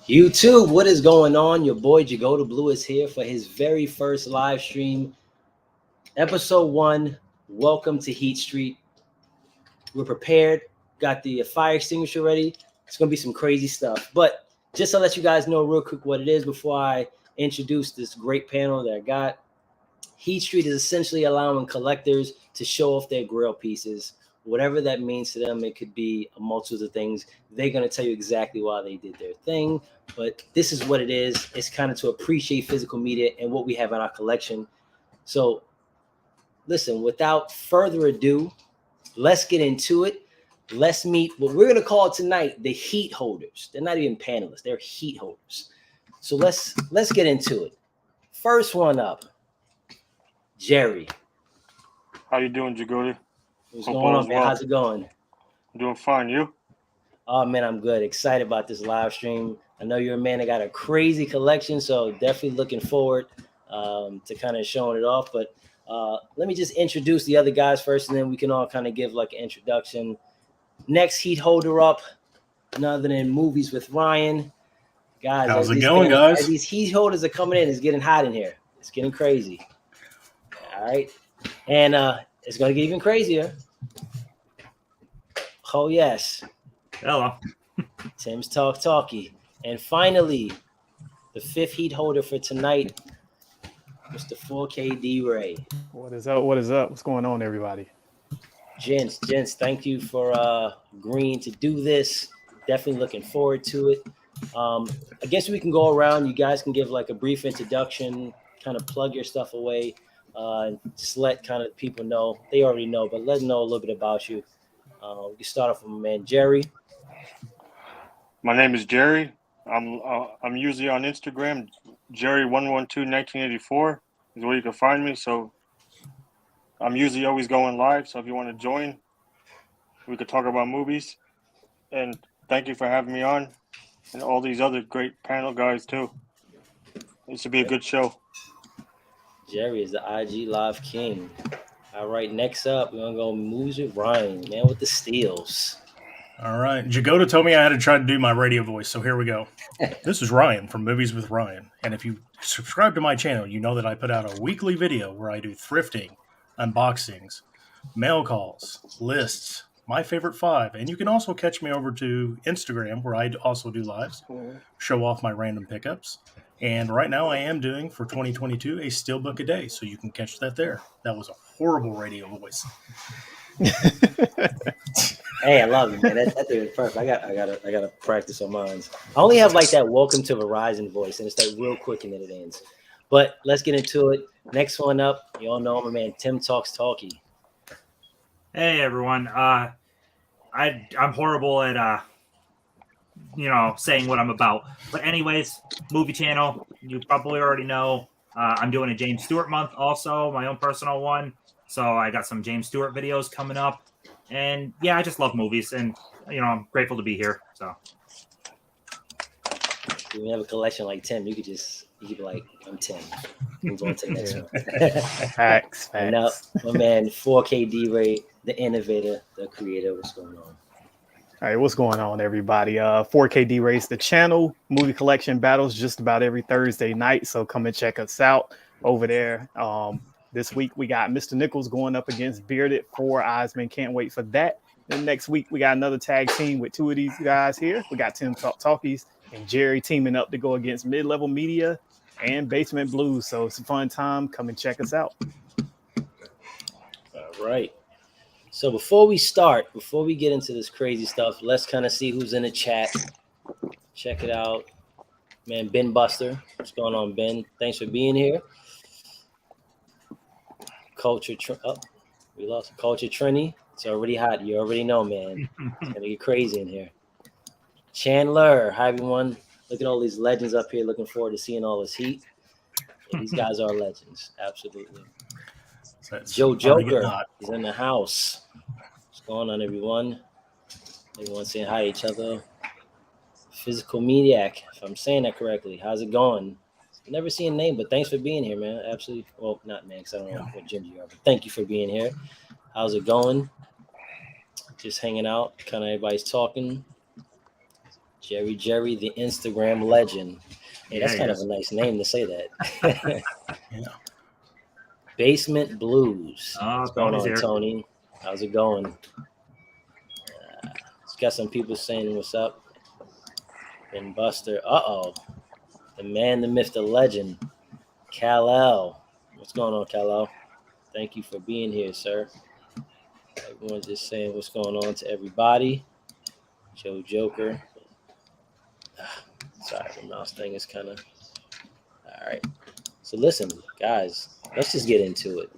YouTube, what is going on? Your boy Jagoda Blue is here for his very first live stream, episode 1. Welcome to Heat Street. We're prepared, got the fire extinguisher ready. It's gonna be some crazy stuff. But just to let you guys know real quick what it is before I introduce this great panel that I got. Heat Street is essentially allowing collectors to show off their grill pieces, whatever that means to them. It could be a multitude of things. They're going to tell you exactly why they did their thing, but this is what it is. It's kind of to appreciate physical media and what we have in our collection. So listen, without further ado, let's get into it. Let's meet what we're going to call tonight the heat holders. They're not even panelists, they're heat holders. So let's get into it. First one up, Jerry. How you doing, Jagoda? What's going on, man? How's it going? I'm doing fine. You? Oh, man, I'm good. Excited about this live stream. I know you're a man that got a crazy collection, so definitely looking forward to kind of showing it off. But let me just introduce the other guys first, and then we can all kind of give like an introduction. Next heat holder up, none other than Movies with Ryan. Guys, how's it going, guys? As these heat holders are coming in, it's getting hot in here. It's getting crazy. All right. And it's going to get even crazier. Oh, yes. Hello. Tim's Talkie. And finally, the fifth heat holder for tonight, Mr. 4K D-Ray. What is up? What is up? What's going on, everybody? Gents, thank you for agreeing to do this. Definitely looking forward to it. I guess we can go around. You guys can give like a brief introduction, kind of plug your stuff away. Just let kind of people know. They already know, but let them know a little bit about you. We can start off with my man Jerry. My name is Jerry. I'm usually on Instagram. Jerry1121984 is where you can find me. So I'm usually always going live. So if you want to join, we could talk about movies. And thank you for having me on, and all these other great panel guys too. It should be a good show. Jerry is the IG Live King. All right, next up, we're going to go Movies with Ryan, man with the steals. All right. Jagoda told me I had to try to do my radio voice, so here we go. This is Ryan from Movies with Ryan. And if you subscribe to my channel, you know that I put out a weekly video where I do thrifting, unboxings, mail calls, lists, my favorite 5. And you can also catch me over to Instagram where I also do lives, show off my random pickups. And right now I am doing, for 2022, a steelbook a day. So you can catch that there. That was a horrible radio voice. Hey, I love it, man. That thing is perfect. I gotta practice on mine. I only have like that welcome to Verizon voice, and it's like real quick and then it ends. But let's get into it. Next one up, you all know my man Tim Talkie. Hey everyone. I'm horrible at saying what I'm about. But anyways, movie channel, you probably already know. I'm doing a James Stewart month also, my own personal one. So I got some James Stewart videos coming up. And yeah, I just love movies, and I'm grateful to be here. So when you have a collection like Tim, you could be like, I'm Tim. Move on to the next one. Facts. And now, my man 4K D-Ray, the innovator, the creator. What's going on? All right, what's going on, everybody? 4K D-Ray's the channel. Movie collection battles just about every Thursday night, so come and check us out over there. This week we got Mr. Nichols going up against Bearded 4 Eisman. Can't wait for that. Then next week we got another tag team with 2 of these guys here. We got Tim Talkies and Jerry teaming up to go against Mid-Level Media and Basement Blues. So it's a fun time. Come and check us out. All right. So before we get into this crazy stuff, let's kind of see who's in the chat. Check it out. Man, Ben Buster. What's going on, Ben? Thanks for being here. We lost Culture Trini. It's already hot. You already know, man. It's going to get crazy in here. Chandler. Hi, everyone. Look at all these legends up here. Looking forward to seeing all this heat. Yeah, these guys are legends. Absolutely. Joe Joker is in the house. What's going on, everyone? Everyone saying hi to each other. Physical Mediac, if I'm saying that correctly. How's it going? Never seen a name, but thanks for being here, man. Absolutely. Well, not man, because I don't know what gym you are, but thank you for being here. How's it going? Just hanging out. Kind of everybody's talking. Jerry, the Instagram legend. Hey, that's Yeah, kind yes. of a nice name to say that. Yeah. Basement Blues. Oh, What's going Tony's on, here. Tony? How's it going? It's got some people saying what's up. Ben Buster. Uh-oh. The man, the myth, the legend. Kal-El. What's going on, Kal-El? Thank you for being here, sir. Everyone's just saying what's going on to everybody. Joe Joker. Sorry, the mouse thing is kind of... All right. So listen, guys, let's just get into it.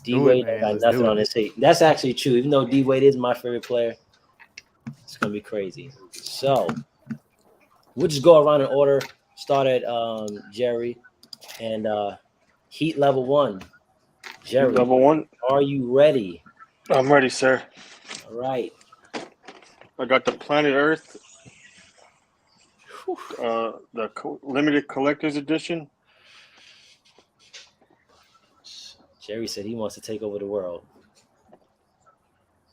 D-Wade got nothing on his feet. That's actually true. Even though D-Wade is my favorite player, it's going to be crazy. So we'll just go around in order. Start at Jerry and Heat level 1. Jerry, Level 1. are you ready? I'm ready, sir. All right. I got the Planet Earth, limited collector's edition. Jerry said he wants to take over the world.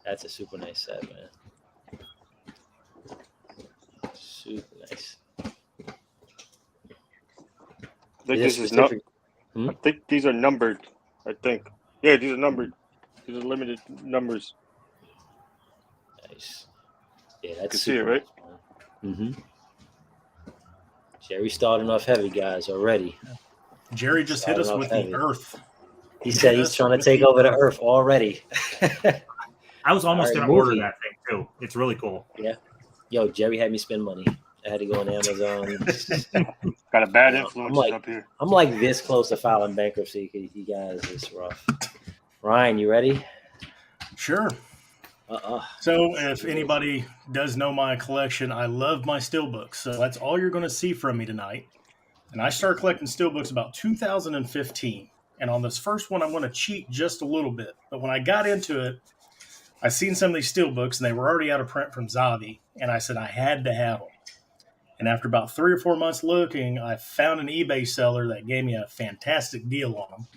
That's a super nice set, man. Super nice. I think these are numbered. I think. Yeah, these are numbered. These are limited numbers. Nice. Yeah, that's You can see it, right? Mm-hmm. Jerry starting off heavy, guys, already. Jerry just hit us with the Earth. He said he's trying to take over the Earth already. I was almost going to order that thing, too. It's really cool. Yeah. Yo, Jerry had me spend money. I had to go on Amazon. Got a bad influence up here. I'm like this close to filing bankruptcy. You guys, it's rough. Ryan, you ready? Sure. So if anybody does know my collection, I love my steelbooks. So that's all you're going to see from me tonight. And I started collecting steelbooks about 2015. And on this first one, I'm going to cheat just a little bit. But when I got into it, I seen some of these steelbooks, and they were already out of print from Zavvi. And I said I had to have them. And after about 3 or 4 months looking, I found an eBay seller that gave me a fantastic deal on them.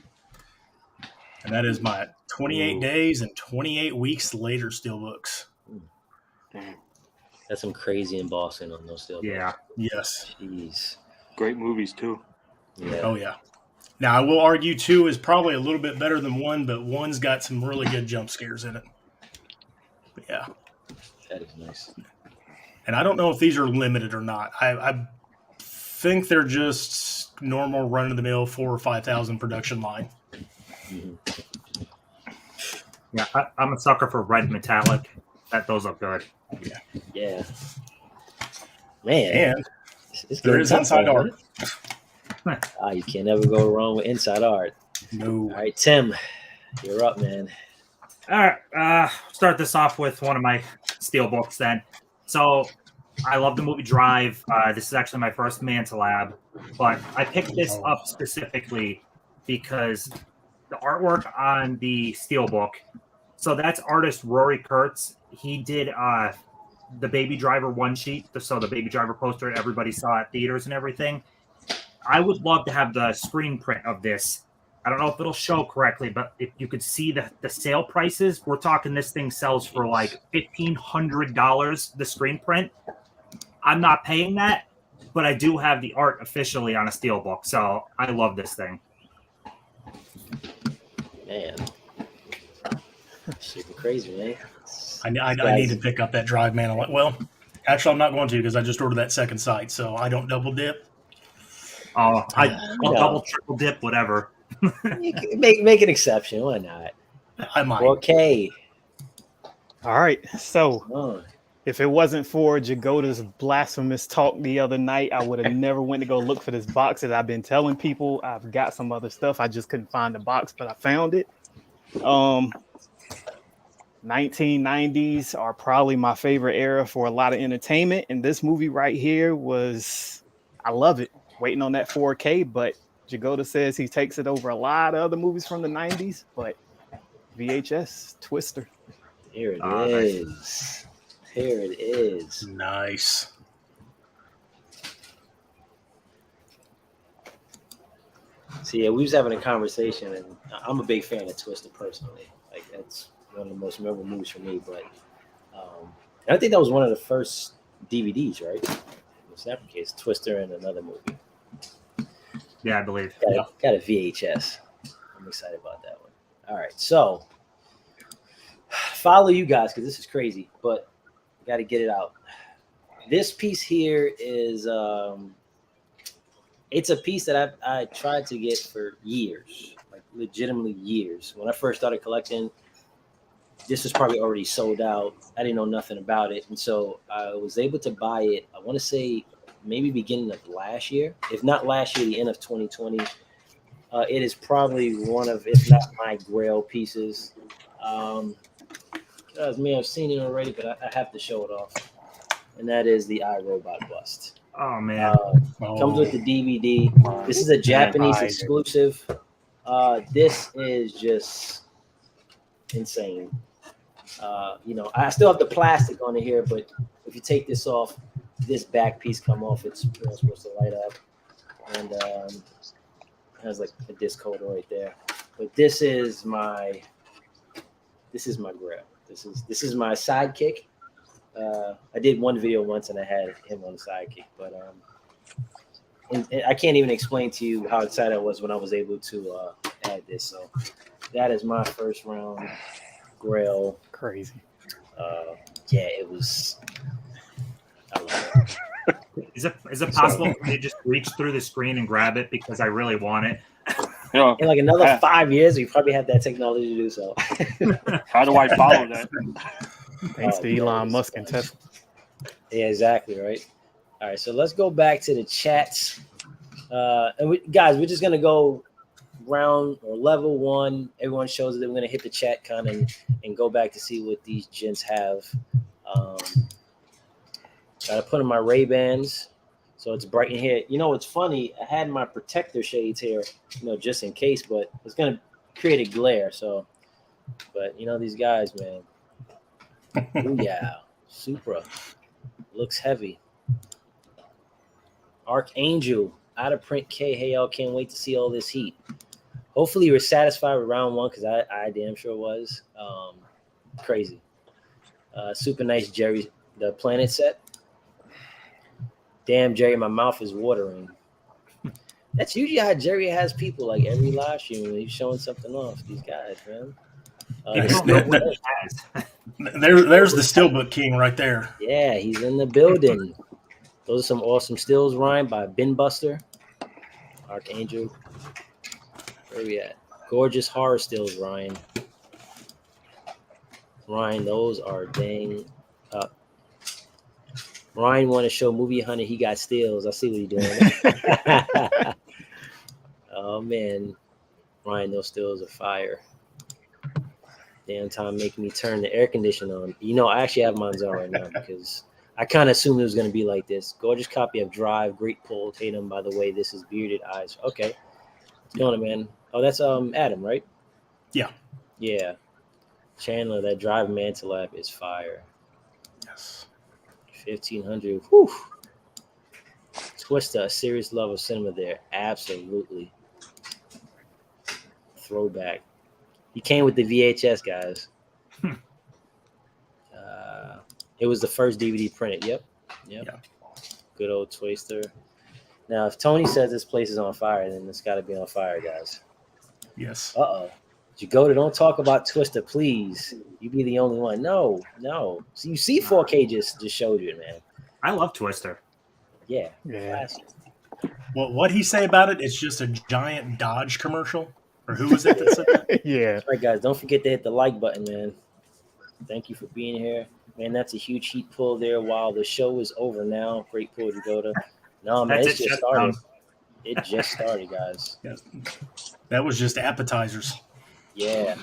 And that is my 28 days and 28 weeks later steelbooks. That's some crazy embossing on those steelbooks. Yeah. Yes. Jeez. Great movies, too. Yeah. Oh, yeah. Now, I will argue 2 is probably a little bit better than 1, but 1's got some really good jump scares in it. But yeah. That is nice. And I don't know if these are limited or not. I think they're just normal run-of-the-mill 4,000 or 5,000 production line. Mm-hmm. Yeah, I'm a sucker for red metallic. Those look good. Yeah. Man. And there is inside art. You can't ever go wrong with inside art. No. All right, Tim, you're up, man. All right. Start this off with one of my steel books then. So I love the movie Drive. This is actually my first Mantalab, but I picked this up specifically because the artwork on the steelbook. So that's artist Rory Kurtz. He did the Baby Driver one sheet, so the Baby Driver poster everybody saw at theaters and everything. I would love to have the screen print of this. I don't know if it'll show correctly, but if you could see the sale prices, we're talking this thing sells for like $1,500, the screen print. I'm not paying that, but I do have the art officially on a steelbook, so I love this thing. Man. Super crazy, man. I need to pick up that Drive man. Well, actually, I'm not going to because I just ordered that second site, so I don't double dip. I'll double, triple dip, whatever. You can make an exception. Why not? I might. Okay. All right. So if it wasn't for Jagoda's blasphemous talk the other night, I would have never went to go look for this box that I've been telling people. I've got some other stuff. I just couldn't find the box, but I found it. 1990s are probably my favorite era for a lot of entertainment. And this movie right here I love it. Waiting on that 4K, but Jagoda says he takes it over a lot of other movies from the 90s, but VHS Twister. Here it is. Nice. Here it is. Nice. See, we was having a conversation, and I'm a big fan of Twister personally. Like, that's one of the most memorable movies for me. But I think that was one of the first DVDs, right? It's that case, Twister and another movie. Yeah, I believe. Got a VHS. I'm excited about that one. All right, so follow you guys because this is crazy, but got to get it out. This piece here is it's a piece that I tried to get for years, like legitimately years. When I first started collecting, this was probably already sold out. I didn't know nothing about it, and so I was able to buy it. I want to say maybe beginning of last year, if not last year, the end of 2020. It is probably one of, if not my Grail pieces. Guys may have seen it already, but I have to show it off. And that is the iRobot bust. Oh man, Comes with the DVD. This is a Japanese exclusive. This is just insane. I still have the plastic on it here, but if you take this off, this back piece come off. It's supposed to light up, and has like a disc holder right there. But this is my Grail. This is my sidekick. I did one video once and I had him on the sidekick, but and I can't even explain to you how excited I was when I was able to add this. So that is my first round Grail. Crazy. Yeah, it was. I love it. is it possible for me to just reach through the screen and grab it because I really want it? In like another 5 years, we probably have that technology to do so. How do I follow that? Thanks to Elon Musk and Tesla. Yeah, exactly, right? All right, so let's go back to the chats. And we're just going to go round or level one. Everyone shows that we're going to hit the chat kind of and go back to see what these gents have. Got to put in my Ray-Bans so it's bright in here. You know, it's funny. I had my protector shades here, just in case, but it's going to create a glare. So, but these guys, man. Ooh, yeah, Supra looks heavy. Archangel, out of print K. Hey, y'all, can't wait to see all this heat. Hopefully, you were satisfied with round one because I damn sure was. Crazy. Super nice, Jerry. The Planet set. Damn, Jerry, my mouth is watering. That's usually how Jerry has people like every live stream when he's showing something off. These guys, man. There's the Steelbook King right there. Yeah, he's in the building. Those are some awesome stills, Ryan, by Bin Buster. Archangel. Where we at? Gorgeous horror stills, Ryan. Ryan, those are dang up. Ryan want to show Movie Hunter he got stills. I see what he's doing. Oh, man. Ryan, those stills are fire. Damn time making me turn the air conditioner on. I actually have mine on right now because I kind of assumed it was going to be like this. Gorgeous copy of Drive. Great pull. Tatum, by the way. This is Bearded Eyes. Okay. What's going on, man? Oh, that's Adam, right? Yeah. Yeah. Chandler, that Drive Mantle app is fire. Yes. 1500. Whew. Twister, a serious love of cinema there. Absolutely. Throwback. He came with the VHS, guys. It was the first DVD printed. Yep. Yeah. Good old Twister. Now, if Tony says this place is on fire, then it's got to be on fire, guys. Yes. Uh-oh. Jagoda, don't talk about Twister, please. You be the only one. No. So you see 4K just showed you, man. I love Twister. Yeah. Yeah. Well, what'd he say about it? It's just a giant Dodge commercial? Or who was it that said that? Yeah. All right, guys, don't forget to hit the like button, man. Thank you for being here. Man, that's a huge heat pull there while the show is over now. Great pull, Jagoda. No, man, it's just started. It just started, guys. Yeah. That was just appetizers. Yeah.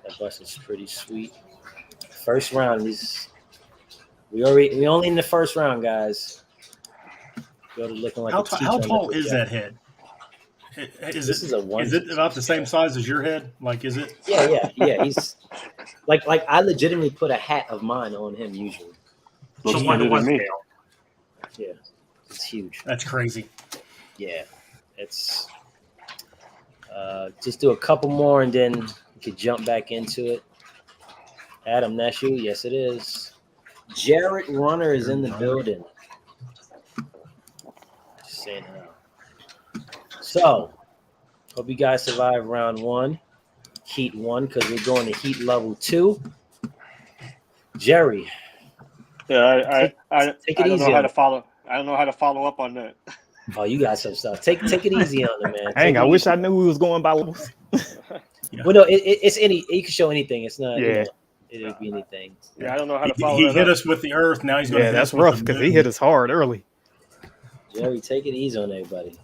That bus is pretty sweet. First round, we only in the first round, guys. Jagoda looking like how tall is that head? Is it about the same size as your head? Like, is it? Yeah. He's like I legitimately put a hat of mine on him usually. Looks bigger than me. Yeah, it's huge. That's crazy. Yeah, it's just do a couple more and then we could jump back into it. Adam, that's you? Yes, it is. Jarrett Runner is in the building. Just saying hello. So, hope you guys survived round 1, Heat 1, because we're going to Heat level 2. Jerry. Yeah, I Take it don't easy know how on to him. follow. I don't know how to follow up on that. Oh, you got some stuff. Take it easy on him, man. Dang, Take I it wish easy. I knew we was going by levels. Well, no, it's any. You can show anything. It's not. Yeah. It'd be anything. Yeah, I don't know how to He follow hit that up. us with the Earth. Now he's going to Yeah, hit that's us with rough the because he moon. hit us hard early. Jerry, take it easy on everybody.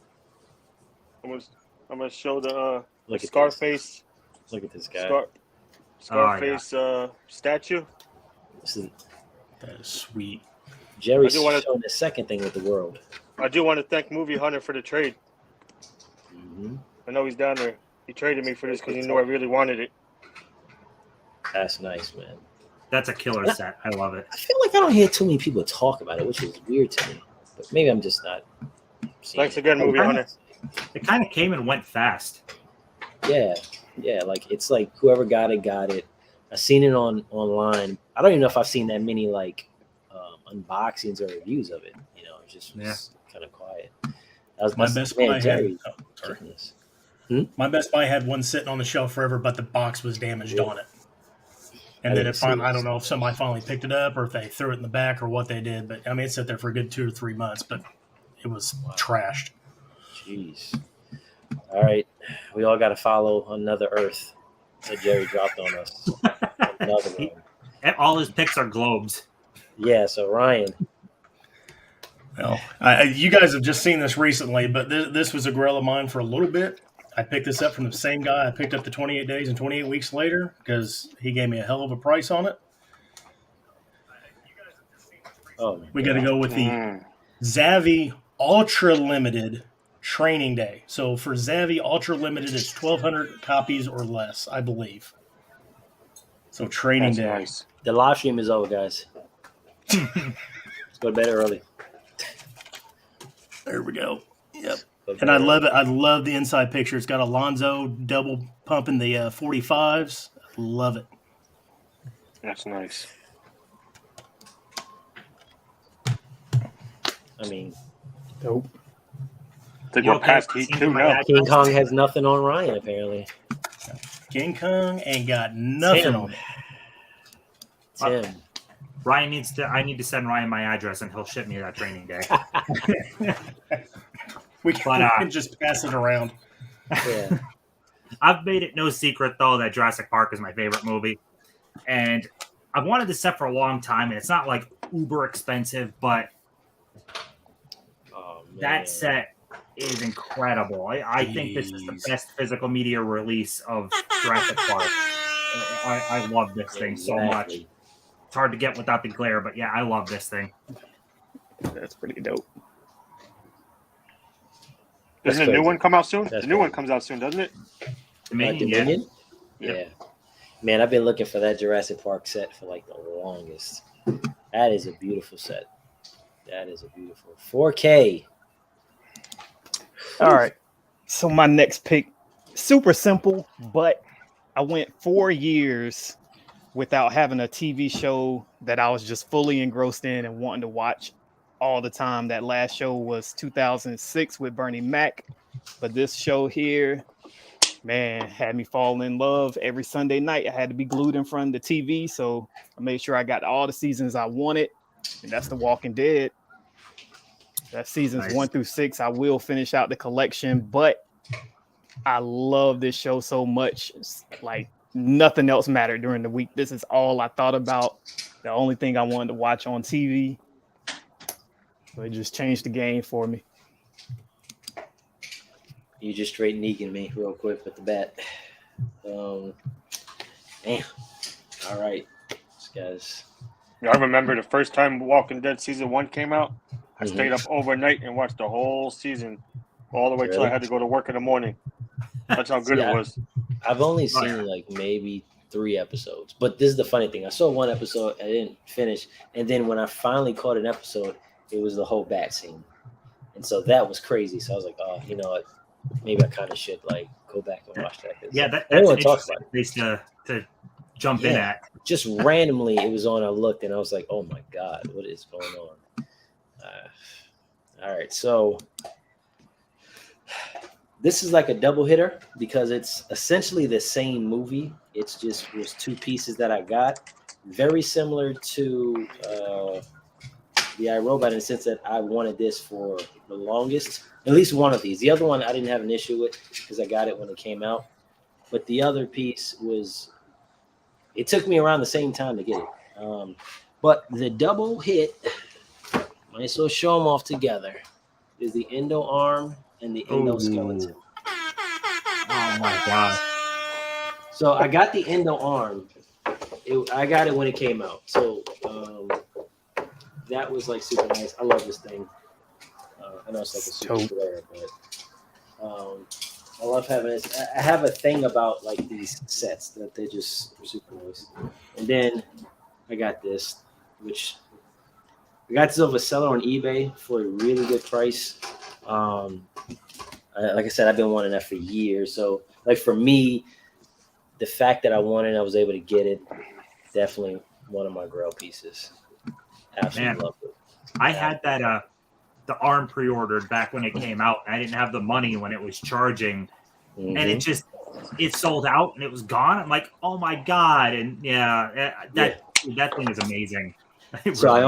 I'm gonna show the Look at Scarface. this. Look at this guy. Scarface statue. This is, That is sweet. Jerry's I do wanna- showing the second thing with the world. I do want to thank Movie Hunter for the trade. Mm-hmm. I know he's down there. He traded me for this because he knew I really wanted it. That's nice, man. That's a killer set. I love it. I feel like I don't hear too many people talk about it, which is weird to me. But maybe I'm just not. seeing Thanks it. again, Movie Hunter. It kind of came and went fast. Yeah. Like it's like whoever got it. I've seen it online. I don't even know if I've seen that many like unboxings or reviews of it. It's just kind of quiet. That was My Best Buy Jerry. had, sorry. Goodness. My Best Buy had one sitting on the shelf forever, but the box was damaged on it. And then it finally, I don't know if somebody finally picked it up or if they threw it in the back or what they did, but I mean, it sat there for a good 2 or 3 months, but it was trashed. Jeez. All right. We all got to follow Another Earth that Jerry dropped on us. Another one. And all his picks are globes. Yeah, so Ryan. Well, you guys have just seen this recently, but this was a grill of mine for a little bit. I picked this up from the same guy I picked up the 28 days and 28 weeks later because he gave me a hell of a price on it. Oh, We got to go with the Zavvi Ultra Limited Training Day. So for Zavvi Ultra Limited, it's 1,200 copies or less, I believe. So Training That's Day. nice. the live stream is over, guys. Let's go to bed early. There we go. Yep. Go to And bed I early. love it. I love the inside picture. It's got Alonzo double pumping the 45s. Love it. That's nice. I mean, Dope. I think You we're okay past with Heat seeing 2 my now. address? King Kong has nothing on Ryan, apparently. King Kong ain't got nothing Tim. on it. Tim. Ryan needs to. I need to send Ryan my address, and he'll ship me that training day. We But, can just pass it around. Yeah. I've made it no secret though that Jurassic Park is my favorite movie, and I've wanted this set for a long time, and it's not like uber expensive, but Oh, man. that set is incredible. I think this is the Jeez. best physical media release of Jurassic Park. I love this thing so much. Exactly. It's hard to get without the glare, but yeah, I love this thing. That's pretty dope. Doesn't That's a new crazy. one come out soon? That's The new one crazy. comes out soon, doesn't it? Dominion, yeah. Dominion? Yeah. Yeah. Man, I've been looking for that Jurassic Park set for like the longest. That is a beautiful set. That is a beautiful 4K. All right. So my next pick, super simple, but I went 4 years without having a TV show that I was just fully engrossed in and wanting to watch all the time. That last show was 2006 with Bernie Mac. But this show here, man, had me fall in love every Sunday night. I had to be glued in front of the TV. So I made sure I got all the seasons I wanted. And that's The Walking Dead. That's seasons Nice. 1 through 6. I will finish out the collection, but I love this show so much. It's like nothing else mattered during the week. This is all I thought about. The only thing I wanted to watch on TV. So it just changed the game for me. You just straight Negan me real quick with the bat. Damn. All right. This guy's Yeah, I remember the first time Walking Dead season 1 came out. I Mhm. stayed up overnight and watched the whole season, all the way till I Really? had to go to work in the morning. That's how good Yeah. it was. I've only Oh, seen yeah. like maybe 3 episodes, but this is the funny thing. I saw one episode, I didn't finish, and then when I finally caught an episode, it was the whole bat scene, and so that was crazy. So I was like, oh, you know what? Maybe I kind of should like go back and watch that. 'cause Yeah, that's everyone an talks interesting about it. place to jump in Yeah. at. Just randomly, it was on. I looked and I was like, "Oh my god, what is going on?" All right, so this is like a double hitter because it's essentially the same movie. It's just was two pieces that I got, very similar to the iRobot in the sense that I wanted this for the longest. At least one of these. The other one I didn't have an issue with because I got it when it came out, but the other piece was. It took me around the same time to get it. But the double hit, might as well show them off together, is the Endo Arm and the Endoskeleton. Oh my god. So I got the Endo Arm. I got it when it came out. So that was like super nice. I love this thing. I know it's like a super glare, but I love having this. I have a thing about like these sets that they just super nice. And then I got this, which I got this off a seller on eBay for a really good price. Like I said, I've been wanting that for years. So like for me, the fact that I wanted, I was able to get it. Definitely one of my grail pieces. Absolutely love it. I had that the arm pre-ordered back when it came out. I didn't have the money when it was charging, and it sold out and it was gone. I'm like, oh my god! And that thing is amazing. So I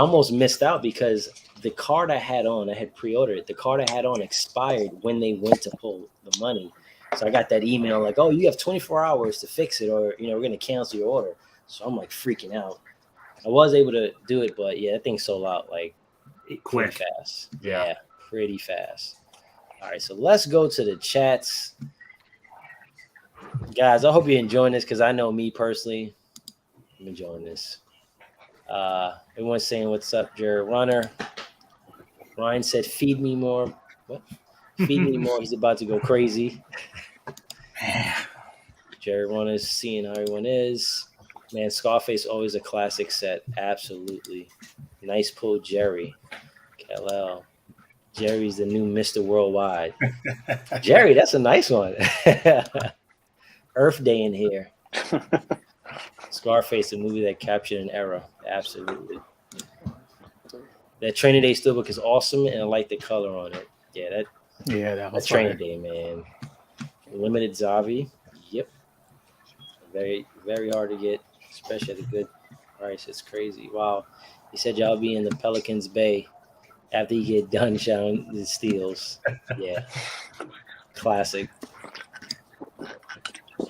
almost missed out because the card I had on, I had pre-ordered it. The card I had on expired when they went to pull the money. So I got that email like, oh, you have 24 hours to fix it, or we're gonna cancel your order. So I'm like freaking out. I was able to do it, but that thing sold out like quick, fast. Yeah, pretty fast. All right, so let's go to the chats, guys. I hope you're enjoying this because I know me personally, I'm enjoying this. Everyone's saying what's up, Jared Runner. Ryan said, "Feed me more." What? Feed me more. He's about to go crazy. Jared Runner is seeing how everyone is. Man, Scarface always a classic set. Absolutely. Nice pull, Jerry. Kal-El. Jerry's the new Mr. Worldwide. Jerry, that's a nice one. Earth Day in here. Scarface, a movie that captured an era. Absolutely. That Training Day Steelbook is awesome, and I like the color on it. That was Training Day, man. Limited Zavi. Yep. Very, very hard to get, especially at a good price. It's crazy. Wow. He said y'all be in the Pelicans Bay after you get done shouting the steals. Yeah. Classic.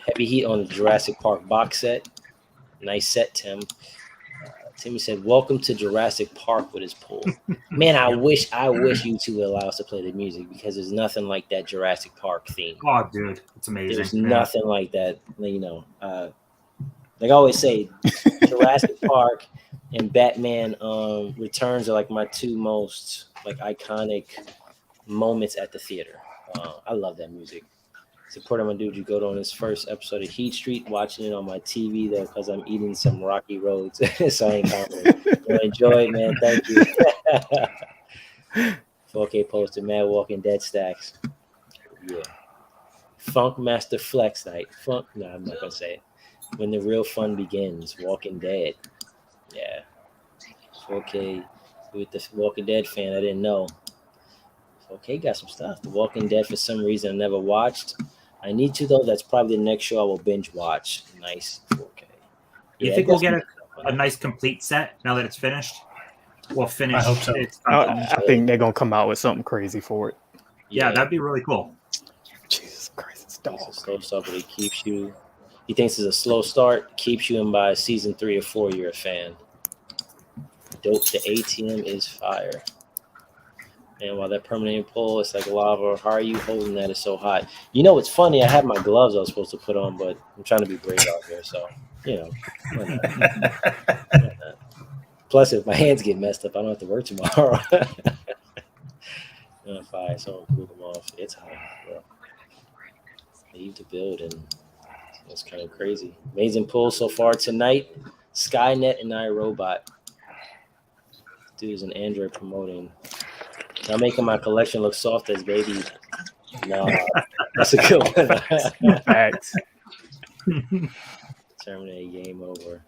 Heavy heat on the Jurassic Park box set. Nice set, Tim. Timmy said, "Welcome to Jurassic Park" with his pull. Man, I wish you two would allow us to play the music because there's nothing like that Jurassic Park theme. Oh, dude, it's amazing. There's nothing like that. Like I always say, Jurassic Park and Batman Returns are like my two most like iconic moments at the theater. I love that music. Support my dude Jagoda on his first episode of Heat Street, watching it on my TV though, because I'm eating some rocky roads. So I ain't confident. Well, enjoy it, man. Thank you. 4K posted Mad Walking Dead stacks. Yeah. Funk Master Flex Night. I'm not gonna say it. When the real fun begins. Walking Dead. Yeah. 4K with the Walking Dead fan, I didn't know. 4K got some stuff. The Walking Dead for some reason I never watched. I need to though. That's probably the next show I will binge watch. Nice 4K. You think we'll get a nice complete set now that it's finished? Well, finished. I hope so. I think they're gonna come out with something crazy for it. Yeah, that'd be really cool. Jesus Christ, it's dog. It's a slow start, but it keeps you. He thinks it's a slow start, keeps you in by season 3 or 4. You're a fan. Dope. The ATM is fire. And while that permanent pull, it's like lava. How are you holding that? It's so hot. You know, it's funny. I had my gloves I was supposed to put on, but I'm trying to be brave out here. So, why not? Plus, if my hands get messed up, I don't have to work tomorrow. Fire, so I'll cool them off. It's hot, bro. Leave the building. It's kind of crazy. Amazing pull so far tonight. Skynet and iRobot. Dude's an Android promoting. I'm making my collection look soft as baby. No, that's a good one. Facts. Terminator game over.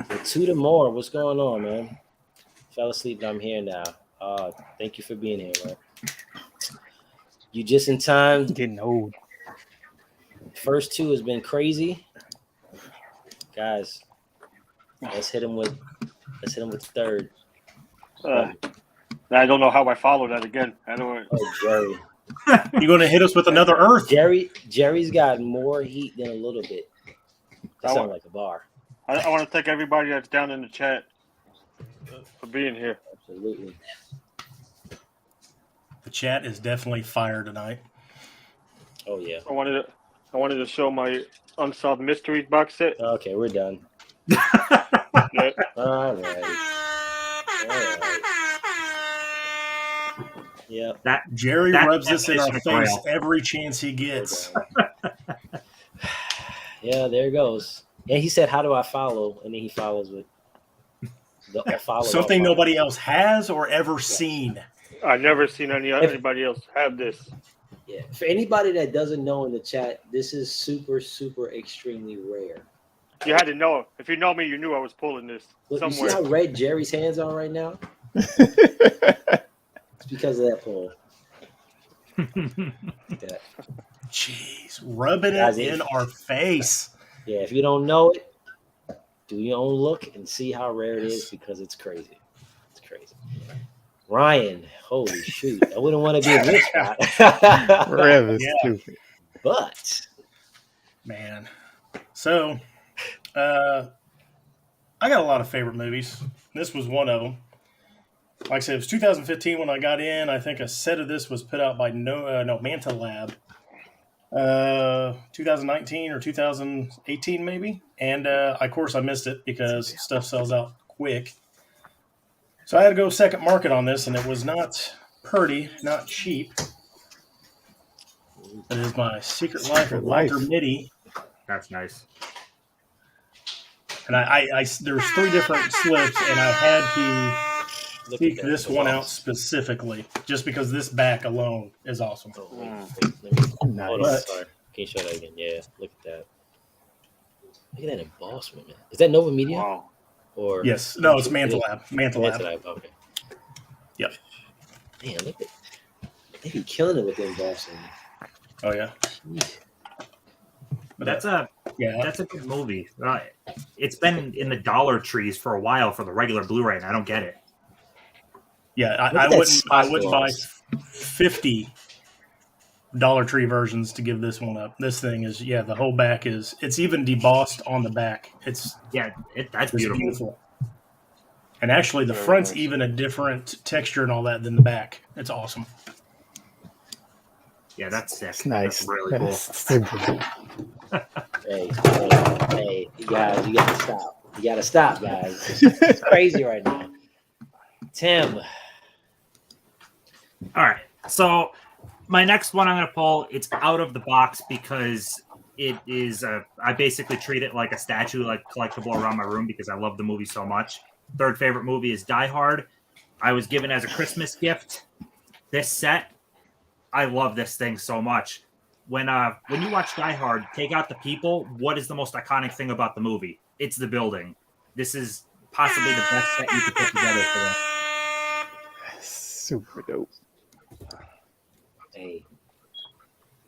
With 2 to more. What's going on, man? Fell asleep, but I'm here now. Thank you for being here, man. You just in time. Getting old. First 2 has been crazy. Guys, let's hit him with the third. I don't know how I follow that again. I don't. Oh, Jerry. You going to hit us with another Earth? Jerry's got more heat than a little bit. That sounds like a bar. I want to thank everybody that's down in the chat for being here. Absolutely. The chat is definitely fire tonight. Oh yeah. I wanted to show my Unsolved Mysteries box set. Okay, we're done. Yeah. All right. Yep. Jerry rubs this in our is face real. every chance he gets. Yeah, there it goes. And he said, "How do I follow?" And then he follows with the follow. Something nobody else has or ever seen. I've never seen anybody else have this. Yeah. For anybody that doesn't know in the chat, this is super, super extremely rare. You had to know. If you know me, you knew I was pulling this Look, you see somewhere. how red Jerry's hands are right now? It's because of that pull. Yeah. Jeez, rubbing Guys, it in our face. Yeah, if you don't know it, do your own look and see how rare it is because it's crazy. It's crazy. Ryan, holy shoot. I wouldn't want to be in this spot. Rev is Yeah. stupid. But Man. So, I got a lot of favorite movies. This was one of them. Like I said, it was 2015 when I got in. I think a set of this was put out by Manta Lab. 2019 or 2018 maybe. And of course I missed it because stuff sells out quick. So I had to go second market on this, and it was not pretty, not cheap. It is My Secret Life of Walter Mitty. That's nice. And I there was 3 different slips, and I had to look seek at that. this one out specifically, just because this back alone is awesome. Oh, let me hold on, Nice. sorry. Can you show that again? Yeah, look at that. Look at that embossment, man. Is that Nova Media? Wow. Or Yes, no, it's Manta Lab. Manta Manta Lab. Lab, okay. Yep. Man, look at they be killing it with the embossing. Oh yeah. Jeez. But That's a good movie. It's been in the Dollar Trees for a while for the regular Blu-ray, and I don't get it. Yeah, Look I at that wouldn't spot buy gloss. 50 Dollar Tree versions to give this one up. This thing is the whole back it's even debossed on the back. It's That's just beautiful. beautiful. And actually the Very front's nice. even a different texture and all that than the back. It's awesome. Yeah, that's sick. It's nice. That's really That cool. is super cool. Hey, you guys, you gotta stop. You gotta stop, guys. It's crazy right now. Tim. All right. So my next one I'm going to pull, it's out of the box because it is I basically treat it like a statue, like collectible around my room because I love the movie so much. Third favorite movie is Die Hard. I was given as a Christmas gift this set. I love this thing so much. When you watch Die Hard, take out the people, what is the most iconic thing about the movie? It's the building. This is possibly the best set you could put together for that. Super dope. Hey,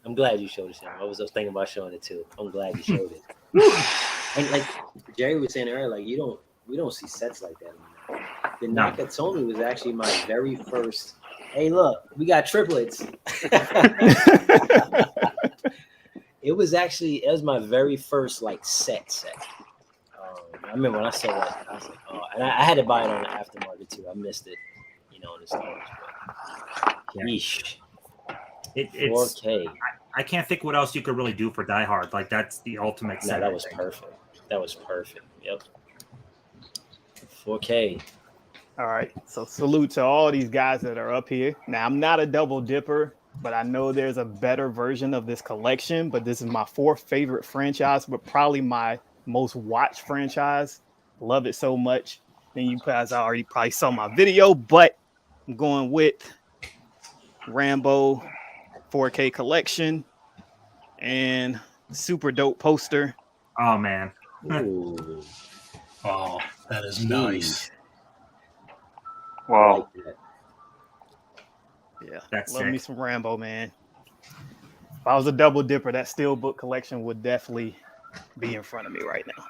I'm glad you showed it. Sam. I was thinking about showing it too. I'm glad you showed it. And like Jerry was saying earlier, like we don't see sets like that anymore. The No. Nakatomi was actually my very first. Hey, look, we got triplets. It was my very first like set. I remember when I saw that, I was like, oh, and I had to buy it on the aftermarket too. I missed it, in the stores. Yeah. Yeesh. It's 4K. I can't think what else you could really do for Die Hard. Like that's the ultimate No, set. that I was think. perfect. That was perfect. Yep. 4K. All right. So salute to all these guys that are up here. Now I'm not a double dipper, but I know there's a better version of this collection. But this is my 4th favorite franchise, but probably my most watched franchise. Love it so much. And you guys already probably saw my video, but I'm going with Rambo 4K collection and super dope poster. Oh man, Ooh, Oh, that is Jeez. nice. I Wow. like that. Yeah, That's love me sick. some Rambo, man. If I was a double dipper, that steelbook collection would definitely be in front of me right now.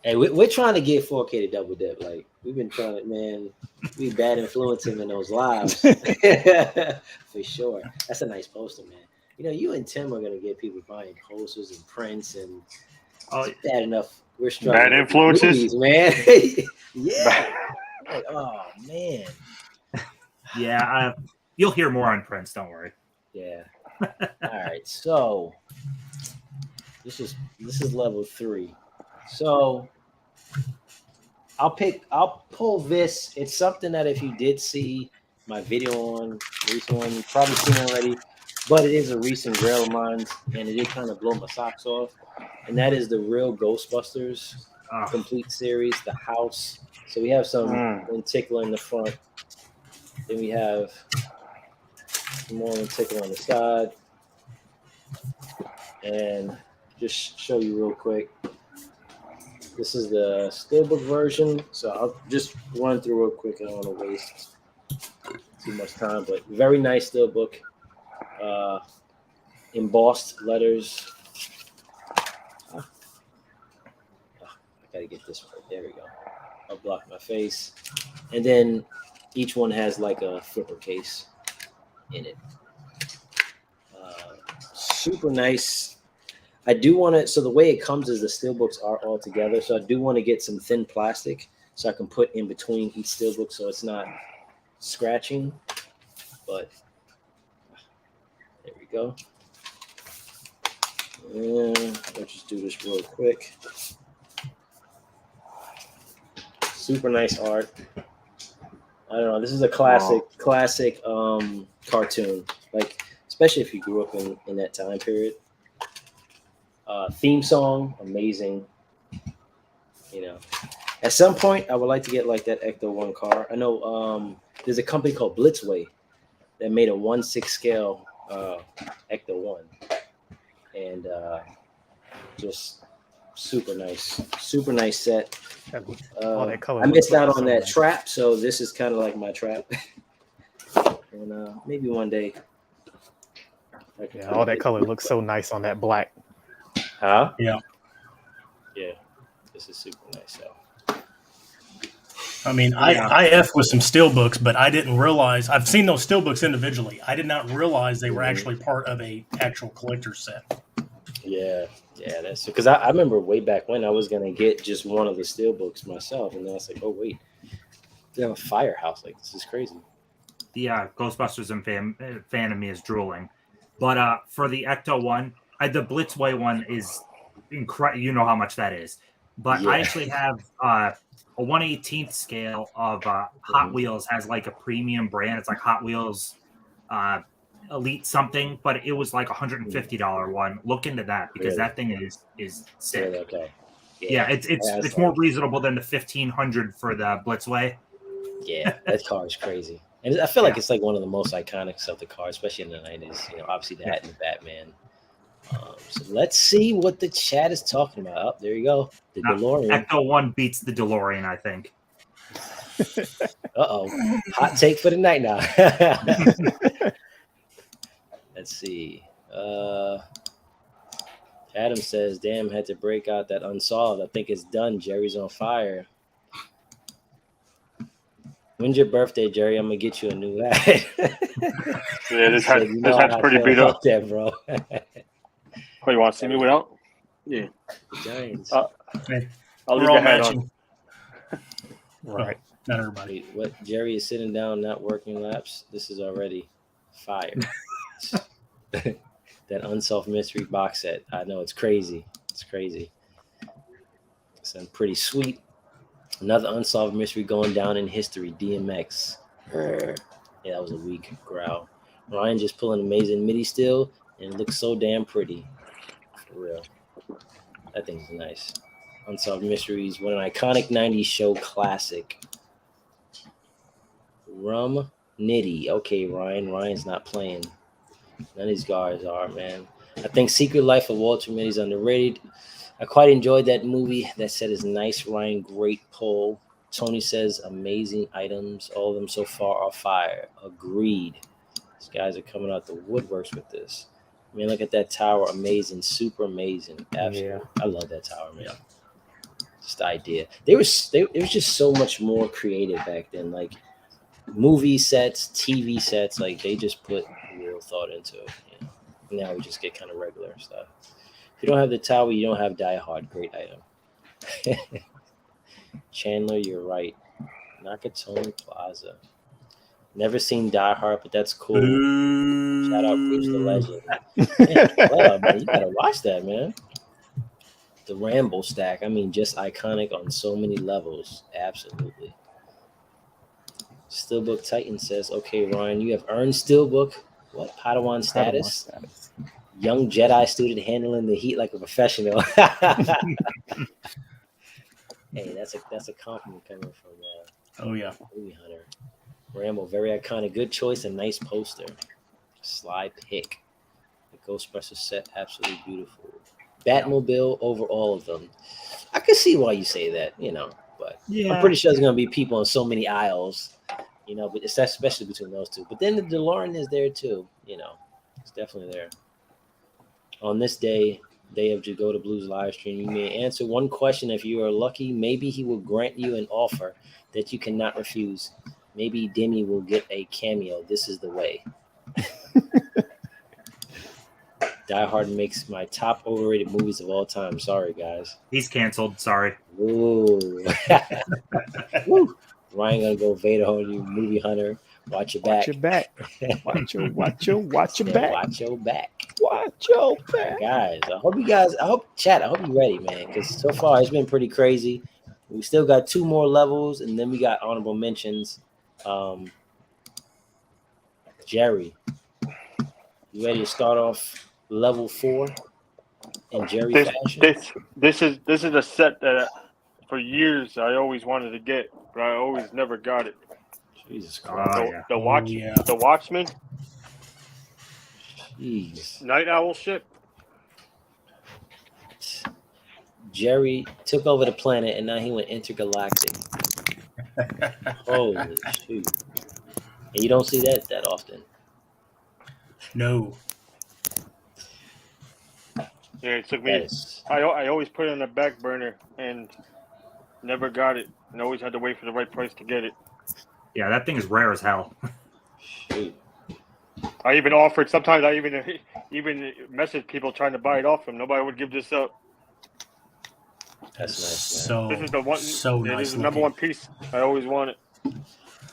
Hey, we're trying to get 4K to double dip. Like we've been trying to, man. We bad influence him in those lives for sure. That's a nice poster, man. You know, you and Tim are gonna get people buying posters and prints, and Oh, it's bad enough we're struggling. Bad with influences? movies, man. Yeah. Like, oh man. yeah. You'll hear more on Prince. Don't worry. Yeah. All right. So this is level 3. So I'll pull this. It's something that if you did see my video on recent one, you've probably seen it already, but it is a recent grail of mine, and it did kind of blow my socks off. And that is the real Ghostbusters Oh, complete series, The House. So we have some lenticular in the front. Then we have some more lenticular on the side. And just show you real quick. This is the steelbook version. So I'll just run through real quick. I don't want to waste too much time, but very nice steelbook. Embossed letters. I gotta get this right. There we go. I'll block my face. And then each one has like a flipper case in it. Super nice. I do want to, so the way it comes is the steelbooks are all together. So I do want to get some thin plastic so I can put in between each steelbook so it's not scratching. But there we go. And let's just do this real quick. Super nice art. I don't know. This is a classic cartoon. Like, especially if you grew up in that time period. Theme song, amazing. You know, at some point I would like to get like that Ecto 1 car. I know there's a company called Blitzway that made a 1/6 scale Ecto 1, and just super nice set. That color I missed out looks on so that nice. trap, so this is kind of like my trap. And maybe one day. I can Yeah, put all it that in. color looks so nice on that black. Huh? Yeah. Yeah, this is super nice. So. I mean, I F with some steelbooks, but I didn't realize I've seen those steelbooks individually. I did not realize they were actually part of a actual collector's set. Yeah, that's because I remember way back when I was gonna get just one of the steelbooks myself, and then I was like, oh wait, they have a Firehouse. Like, this is crazy. the Ghostbusters and fan of me is drooling. But for the Ecto 1, the Blitzway one is incredible. You know how much that is. But Yeah. I actually have a 1/18th scale of Hot Wheels has like a premium brand. It's like Hot Wheels Elite something, but it was like $150 one. Look into that because Really? that thing is sick. Really? Okay. Yeah, it's more reasonable than the $1,500 for the Blitzway. Yeah, that car is crazy, and I feel like it's like one of the most iconic of the cars, especially in the '90s. You know, obviously that and Batman. So let's see what the chat is talking about. Oh, there you go, the DeLorean. Ecto 1 beats the DeLorean, I think. Hot take for the night now. Let's see. Adam says, "Damn, had to break out that Unsolved. I think it's done. Jerry's on fire." When's your birthday, Jerry? I'm gonna get you a new hat. Yeah, this hat's pretty beat up. That, bro. Oh, you want to see me without? Yeah. The Giants. I'll We're leave all the hat matching. on. Right. Not everybody. Wait, what? Jerry is sitting down, not working laps. This is already fire. That Unsolved Mystery box set. I know it's crazy. It's crazy. It's pretty sweet. Another Unsolved Mystery going down in history. DMX. Yeah, that was a weak growl. Ryan just pulling amazing MIDI still, and it looks so damn pretty. For real. That thing's nice. Unsolved Mysteries, what an iconic 90s show classic. Rum Nitty. Okay, Ryan. Ryan's not playing. None of these guys are, man. I think Secret Life of Walter Mitty is underrated. I quite enjoyed that movie. That set is nice, Ryan. Great pull. Tony says amazing items. All of them so far are fire. Agreed. These guys are coming out the woodworks with this. I mean, look at that tower. Amazing. Super amazing. Absolutely. Yeah. I love that tower, man. Just the idea. It was just so much more creative back then. Like movie sets, TV sets, like they just put real thought into it. You know? Now we just get kind of regular stuff. If you don't have the tower, you don't have Die Hard. Great item. Chandler, you're right. Nakatomi Plaza. Never seen Die Hard, but that's cool. Shout out Bruce the Legend. Man, wow, man, you gotta watch that, man. The Rambo stack. I mean, just iconic on so many levels. Absolutely. Steelbook Titan says, okay, Ryan, you have earned Steelbook. What? Padawan status? Young Jedi student handling the heat like a professional. Hey, that's a compliment coming from Oh yeah. Movie Hunter. Rambo, very iconic. Good choice and nice poster. Sly pick. The Ghostbusters set, absolutely beautiful. Batmobile over all of them. I can see why you say that, you know, but Yeah. I'm pretty sure there's going to be people on so many aisles, you know, but it's especially between those two. But then the DeLorean is there too, you know, it's definitely there. On this day of Jagoda Blues live stream, you may answer one question. If you are lucky, maybe he will grant you an offer that you cannot refuse. Maybe Demi will get a cameo. This is the way. Die Hard makes my top overrated movies of all time. Sorry, guys. He's canceled. Sorry. Ooh. Woo. Ryan gonna go Vader on you, Movie Hunter. Watch your back. Watch your back. Watch your Yeah, back. Watch your back. Watch your back. Guys, I hope you're ready, man, because so far it's been pretty crazy. We still got 2 more levels, and then we got honorable mentions. Jerry, you ready to start off level 4 in Jerry fashion? This is a set that for years I always wanted to get, but I always never got it. Jesus Christ. Yeah. The Watchmen, Jeez. Night Owl ship. Jerry took over the planet, and now he went intergalactic. Holy shoot. And you don't see that often. No. Yeah, it took me. Yes. I always put it on the back burner and never got it, and always had to wait for the right price to get it. Yeah, that thing is rare as hell. Shoot. I even offered. Sometimes I even messaged people trying to buy it off them. Nobody would give this up. That's nice, man. So This is the one. so This nice is the number looking. one piece I always wanted.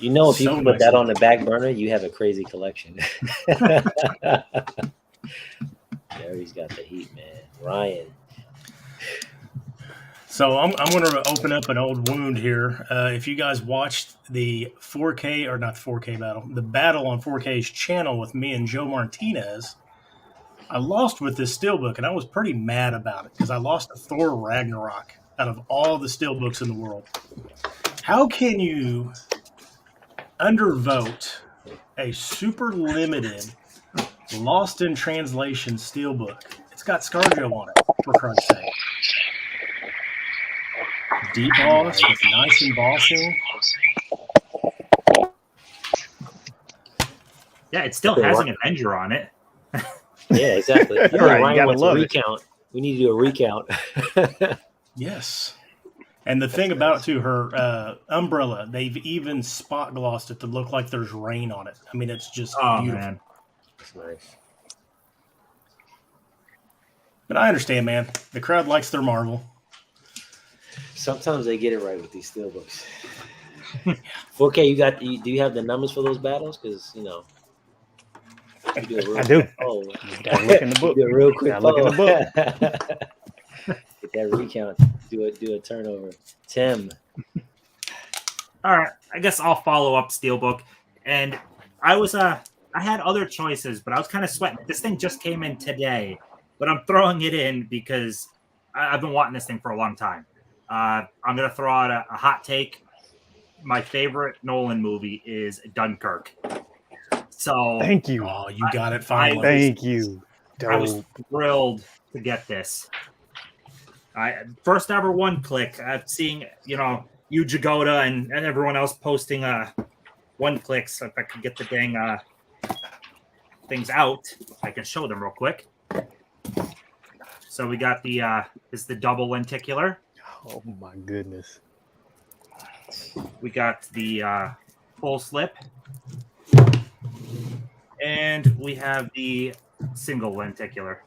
You know, if you So can put nice that on looking. the back burner, you have a crazy collection. Jerry's got the heat, man. Ryan. So I'm going to open up an old wound here. If you guys watched the 4K or not 4K battle, the battle on 4K's channel with me and Joe Martinez, I lost with this steelbook, and I was pretty mad about it because I lost to Thor Ragnarok out of all the steelbooks in the world. How can you undervote a super limited, lost in translation steelbook? It's got ScarJo on it, for Christ's sake. Deep boss with nice embossing. Yeah, it still has an Avenger on it. Yeah, exactly. Right, you Ryan gotta wants a love it. recount. We need to do a recount. Yes. And the thing about it, too, her umbrella, they've even spot glossed it to look like there's rain on it. I mean, it's just Oh, beautiful. man. That's nice. But I understand, man. The crowd likes their Marvel. Sometimes they get it right with these steelbooks. 4K, do you have the numbers for those battles? Because, you know, you do a real I do. poll. Gotta look in the book. Do a real quick Gotta look in the poll. Get that recount. Do a turnover. Tim. All right, I guess I'll follow up Steelbook. And I was I had other choices, but I was kind of sweating. This thing just came in today, but I'm throwing it in because I've been wanting this thing for a long time. I'm gonna throw out a hot take. My favorite Nolan movie is Dunkirk. So Thank you. Oh, you got it finally. Thank you. I was Dope. thrilled to get this. First ever one click. Seeing you Jagoda and everyone else posting one clicks. So if I could get the dang things out, I can show them real quick. So we got the double lenticular. Oh my goodness. We got the full slip. And we have the single lenticular.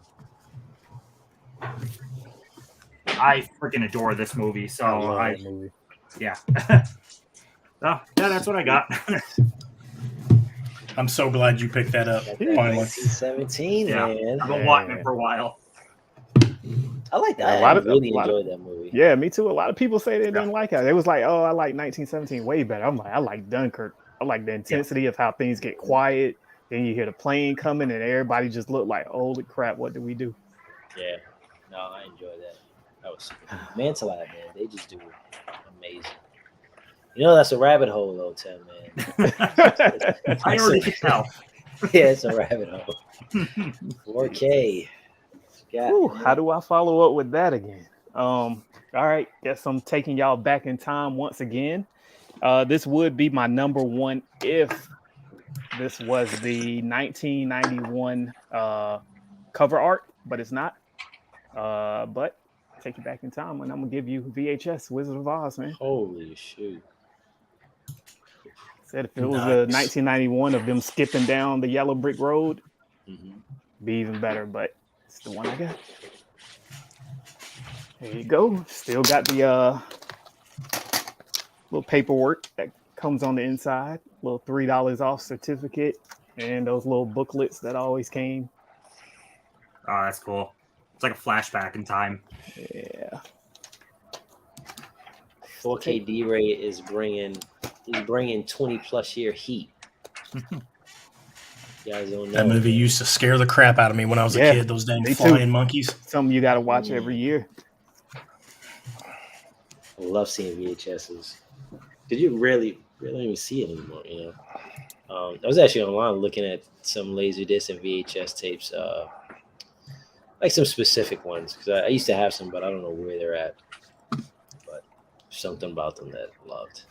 I freaking adore this movie. So I love that movie. Yeah. Oh, yeah, that's what I got. I'm so glad you picked that up. Got that Finally. 1917, Yeah. man. I've been watching it for a while. I like that. A lot I of- really a lot of- enjoyed that movie. Yeah, me too. A lot of people say they didn't like it. It was like, oh, I like 1917 way better. I'm like, I like Dunkirk. I like the intensity of how things get quiet. Then you hear the plane coming and everybody just look like, holy crap, what do we do? Yeah. No, I enjoyed that. That was super cool. Mantelab, man. They just do amazing. You know that's a rabbit hole though, Tim, man. I already could tell. Yeah, it's a rabbit hole. 4K. Yeah. Ooh, how do I follow up with that again? All right, guess I'm taking y'all back in time once again. This would be my number one if this was the 1991 cover art, but it's not. But take you back in time, and I'm gonna give you VHS Wizard of Oz, man. Holy shoot. Said if it was Nice. 1991 of them skipping down the yellow brick road, Mhm. be even better. But it's the one I got. There you go. Still got the little paperwork that comes on the inside. Little $3 off certificate, and those little booklets that always came. Oh, that's cool. It's like a flashback in time. Yeah. 4K D-Ray is bringing 20 plus year heat. You guys don't know. That movie used to scare the crap out of me when I was a Yeah, kid. Those dang me too. flying monkeys. Something you got to watch every year. I love seeing VHSs. Did you really don't even see it anymore? You know, I was actually online looking at some Laserdisc and VHS tapes, like some specific ones because I used to have some, but I don't know where they're at. But something about them that I loved.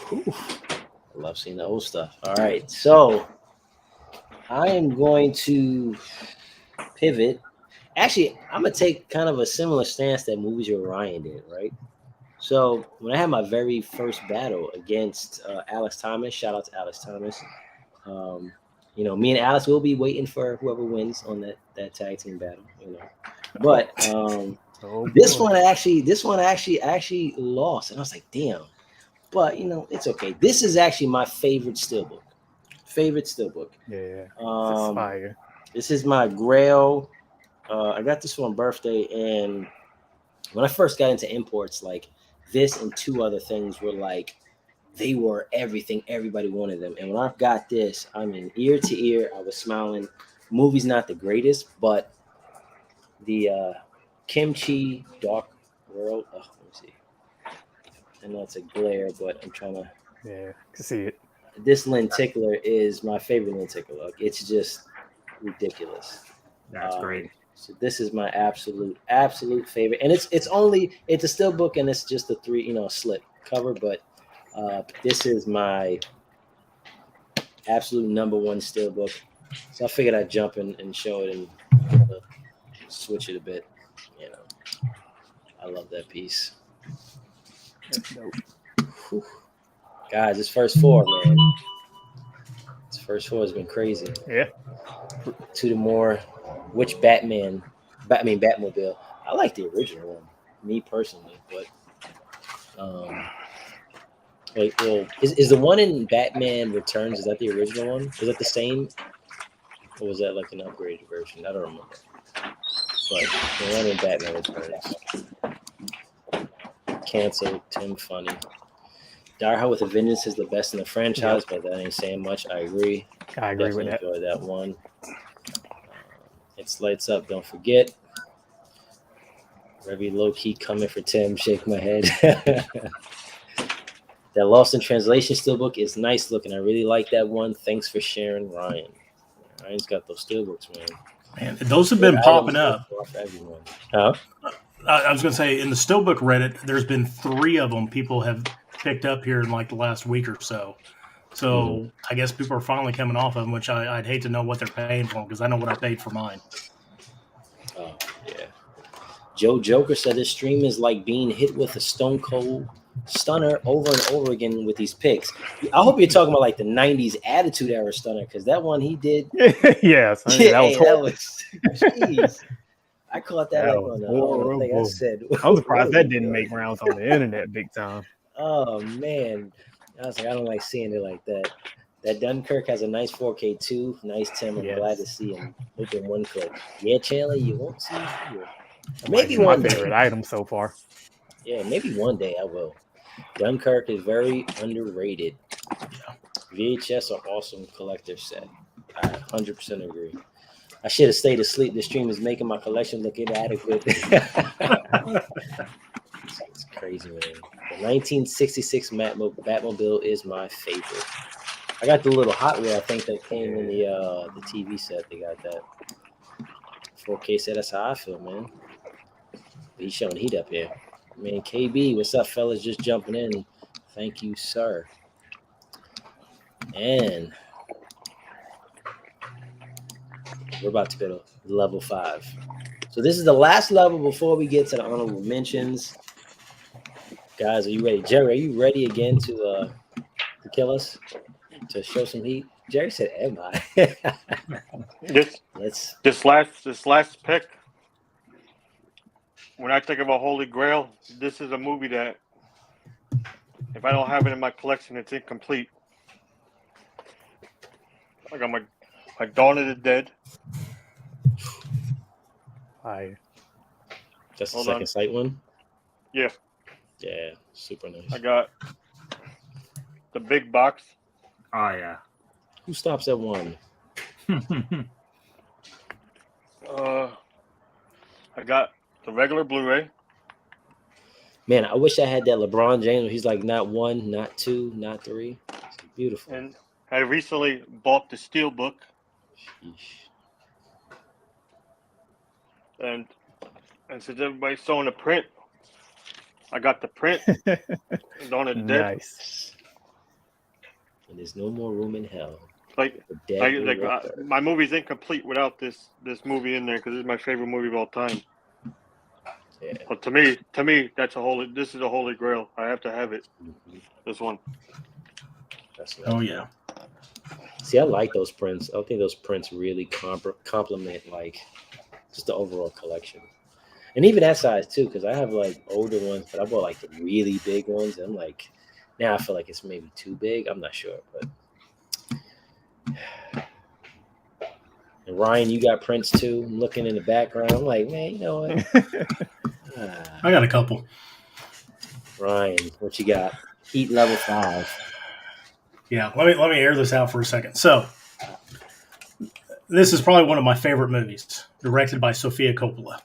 Whew. I love seeing the old stuff. All right, so I am going to pivot. Actually, I'm gonna take kind of a similar stance that Movies with Ryan did, right? So when I had my very first battle against Alex Thomas, shout out to Alex Thomas. You know, me and Alex will be waiting for whoever wins on that tag team battle. You know, but Oh, this boy. one actually lost, and I was like, damn. But you know, it's okay. This is actually my favorite steelbook. Yeah, it's fire. This is my Grail. I got this for my birthday, and when I first got into imports, like this and two other things were like, they were everything. Everybody wanted them. And when I got this, I mean, ear to ear, I was smiling. Movie's not the greatest, but the Kimchi Dark World. Oh, let me see. I know it's a glare, but I'm trying to. Yeah, can see it. This lenticular is my favorite lenticular. Like, it's just ridiculous. That's great. So this is my absolute favorite, and it's a steelbook, and it's just a slip cover, but this is my absolute number one steelbook. So I figured I'd jump in and show it and switch it a bit. You know, I love that piece. That's dope. Whew. Guys, this first four, man. This first four has been crazy. Yeah. To the more, which Batmobile? I like the original one, me personally, but is the one in Batman Returns, is that the original one? Is that the same, or was that like an upgraded version? I don't remember. But the one in Batman Returns. Canceled. Tim Funny. Die Hard with a Vengeance is the best in the franchise, but that ain't saying much. I agree. I agree with Definitely that. enjoy that one. It's Lights Up. Don't forget. Very low key coming for Tim. Shake my head. That Lost in Translation steelbook is nice looking. I really like that one. Thanks for sharing, Ryan. Ryan's got those steelbooks, man. Man, those have been Good popping items up. for everyone. Huh? I was going to say in the Steelbook Reddit, there's been 3 of them people have picked up here in like the last week or so. So I guess people are finally coming off of them, which I'd hate to know what they're paying for them because I know what I paid for mine. Oh, yeah. Joe Joker said this stream is like being hit with a stone cold stunner over and over again with these picks. I hope you're talking about like the 90s Attitude Era stunner because that one he did. Yes, I mean, that was horrible. Jeez. I caught that, That like on was I think I said. I'm surprised that didn't make rounds on the internet big time. Oh, man. I was like, I don't like seeing it like that. That Dunkirk has a nice 4K too. Nice, Tim. I'm Yes. glad to see him. Open one clip. Yeah, Chandler, you won't see it here. Maybe Maybe my one favorite day. item so far. Yeah, maybe one day I will. Dunkirk is very underrated. VHS are awesome collector set. I 100% agree. I should have stayed asleep. The stream is making my collection look inadequate. It's crazy, man. The 1966 Batmobile is my favorite. I got the little Hot Wheel, I think, that came in the TV set. They got that 4K set. That's how I feel, man. He's showing heat up here. Man, KB, what's up, fellas? Just jumping in. Thank you, sir. And we're about to go to level 5. So this is the last level before we get to the honorable mentions. Guys, are you ready? Jerry, are you ready again to kill us? To show some heat? Jerry said, am I? This last pick, when I think about Holy Grail, this is a movie that if I don't have it in my collection, it's incomplete. I got my Dawn of the Dead. That's the Hold second on. sight one? Yeah. Yeah, super nice. I got the big box. Oh yeah. Who stops at 1? I got the regular Blu-ray. Man, I wish I had that LeBron James where he's like not 1, not 2, not 3. It's beautiful. And I recently bought the Steelbook. Sheesh. And since everybody's showing the print, I got the print. Dawn of the Dead. Nice. And there's no more room in hell. Like, for dead my movie's incomplete without this movie in there because it's my favorite movie of all time. Yeah. But to me, this is a holy grail. I have to have it. Mhm. This one. That's Oh nice. yeah. See, I like those prints. I think those prints really complement like just the overall collection. And even that size too, because I have like older ones, but I bought like the really big ones. And I'm like, now I feel like it's maybe too big. I'm not sure, but. And Ryan, you got prints too. I'm looking in the background. I'm like, man, you know what? I got a couple. Ryan, what you got? Heat level 5. Yeah, let me air this out for a second. So, this is probably one of my favorite movies, directed by Sofia Coppola.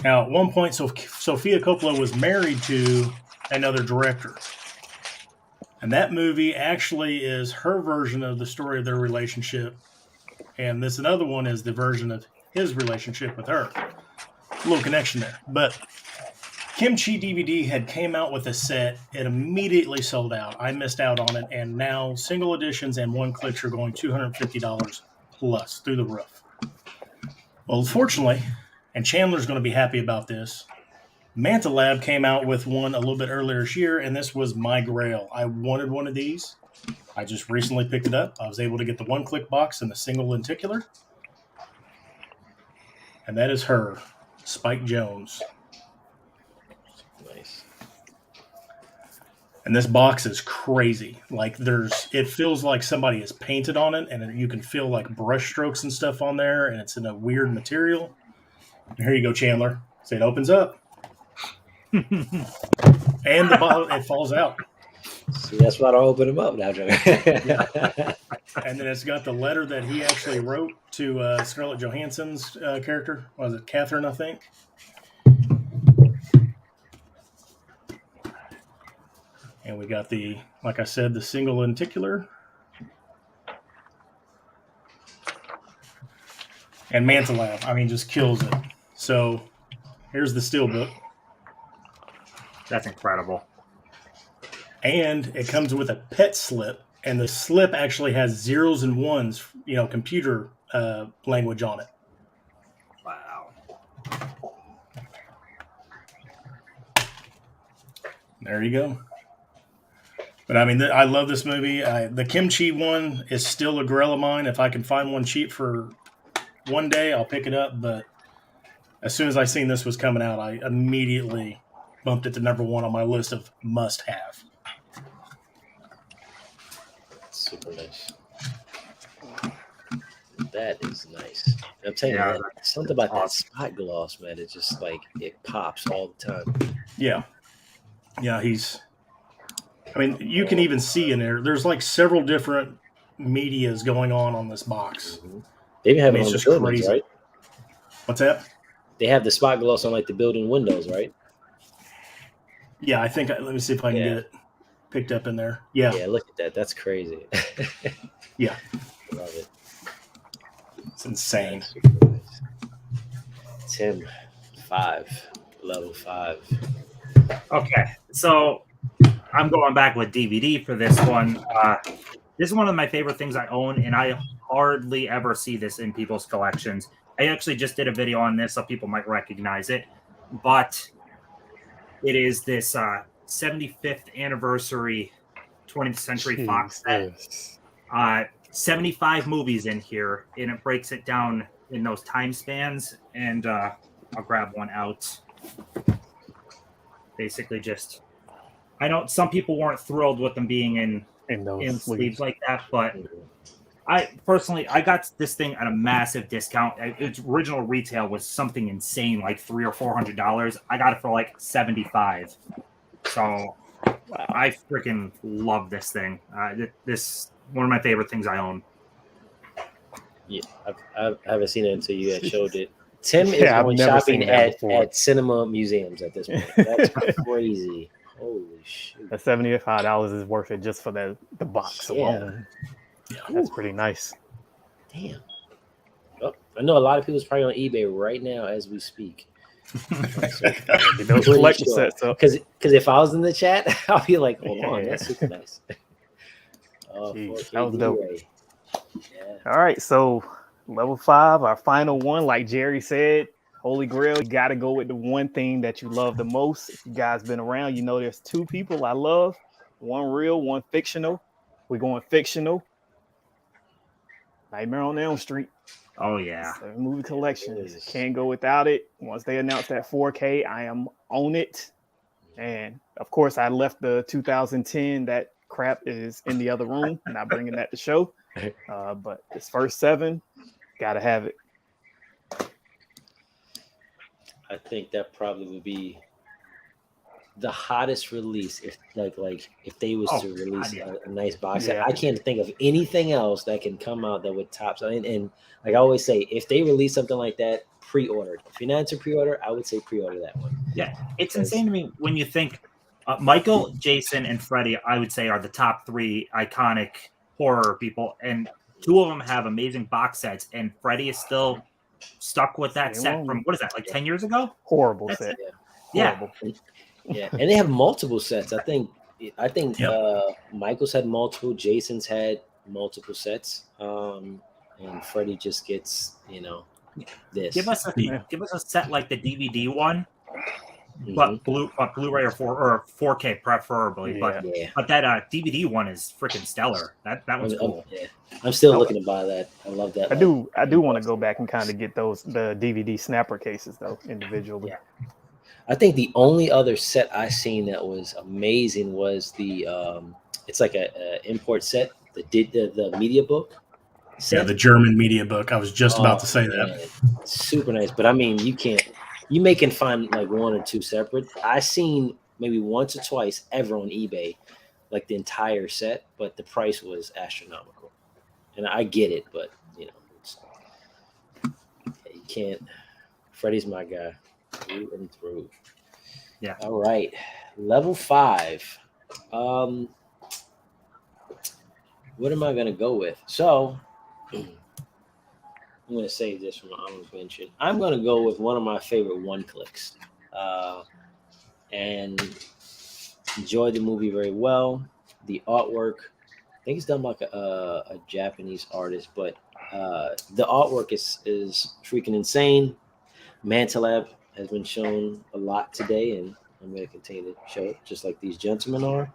Now, at one point, Sofia Coppola was married to another director. And that movie actually is her version of the story of their relationship. And this another one is the version of his relationship with her. A little connection there. But Kimchi DVD had came out with a set. It immediately sold out. I missed out on it. And now single editions and one clicks are going $250 plus through the roof. Well, unfortunately, and Chandler's going to be happy about this, Manta Lab came out with one a little bit earlier this year, and this was my grail. I wanted one of these. I just recently picked it up. I was able to get the one-click box and the single lenticular. And that is her, Spike Jonze. Nice. And this box is crazy. Like it feels like somebody has painted on it, and you can feel like brush strokes and stuff on there, and it's in a weird material. And here you go, Chandler. So it opens up. And the bottom, it falls out. See, that's why I don't open them up now. And then it's got the letter that he actually wrote to Scarlett Johansson's character. Was it Catherine, I think? And we got like I said, the single lenticular. And Manta Lab, just kills it. So Here's the steelbook. That's incredible. And it comes with a pet slip, and the slip actually has zeros and ones, computer language on it. Wow. There you go. But I mean, I love this movie. The kimchi one is still a grill of mine. If I can find one cheap for one day, I'll pick it up. But as soon as I seen this was coming out, I immediately bumped it to number one on my list of must-have. Super nice. That is nice. I'm telling you, something about that spot gloss, man. It's just like it pops all the time. Yeah. Yeah, you can even see in there, there's like several different medias going on this box. Mm-hmm. They even have it on the just buildings, crazy. right? What's that? They have the spot gloss on like the building windows, right? Yeah, I think, let me see if I can get it picked up in there. Yeah. Yeah, look at that. That's crazy. Yeah. Love it. It's insane. Tim, 5, level 5. Okay, so I'm going back with DVD for this one. This is one of my favorite things I own, and I hardly ever see this in people's collections. I actually just did a video on this, so people might recognize it. But it is this 75th anniversary 20th Century Fox set. 75 movies in here, and it breaks it down in those time spans. And I'll grab one out. Basically, just I know some people weren't thrilled with them being in sleeves like that, but I personally got this thing at a massive discount. Its original retail was something insane, like $300 or $400. I got it for like $75. So I freaking love this thing. This one of my favorite things I own. Yeah, I haven't seen it until you had showed it. Tim is going shopping at cinema museums at this point. That's crazy. Holy shit. That $75 is worth it just for the box alone. Yeah. That's pretty nice. Damn. Oh, I know a lot of people's probably on eBay right now as we speak. Get those collection sets up. Because if I was in the chat, I'll be like, hold on, that's super nice. Jeez, that was dope. Yeah. All right, so level 5, our final one, like Jerry said, Holy Grail. You got to go with the one thing that you love the most. If you guys been around, you know there's 2 people I love. One real, one fictional. We're going fictional. Nightmare on Elm Street. Oh, yeah. So movie collection. Can't go without it. Once they announced that 4K, I am on it. And, of course, I left the 2010. That crap is in the other room. Not bringing that to show. But this first 7, got to have it. I think that probably would be the hottest release if they was to release a nice box set. I can't think of anything else that can come out that would top. And like I always say, if they release something like that, pre-order. If you're not into pre-order, I would say pre-order that one. Yeah, it's insane to me when you think Michael, Jason, and Freddy, I would say, are the top 3 iconic horror people, and 2 of them have amazing box sets, and Freddy is still stuck with that set from, what is that, like 10 years ago? Horrible set. Yeah. Horrible. Yeah, and they have multiple sets. I think Michael's had multiple, Jason's had multiple sets, and Freddy just gets this. Give us a set like the DVD one, but Blu-ray or 4K preferably. But that DVD one is freaking stellar. That one's cool. Yeah. I'm still looking to buy that. I love that. I do want to go back and kind of get the DVD snapper cases though individually. Yeah. I think the only other set I seen that was amazing was the it's like a import set, the media book set. Yeah, the German media book. I was just about to say that. Man. Super nice, but I mean, you may can find like 1 or 2 separate. I seen maybe once or twice ever on eBay, like the entire set, but the price was astronomical. And I get it, but you can't. Freddy's my guy. Through and through. Yeah. All right. Level 5. What am I gonna go with? So let I'm going to save this from an honorable mention. I'm going to go with one of my favorite one clicks, and enjoyed the movie very well. The artwork, I think it's done by a Japanese artist, but the artwork is freaking insane. Mantalab has been shown a lot today, and I'm going to continue to show it just like these gentlemen are.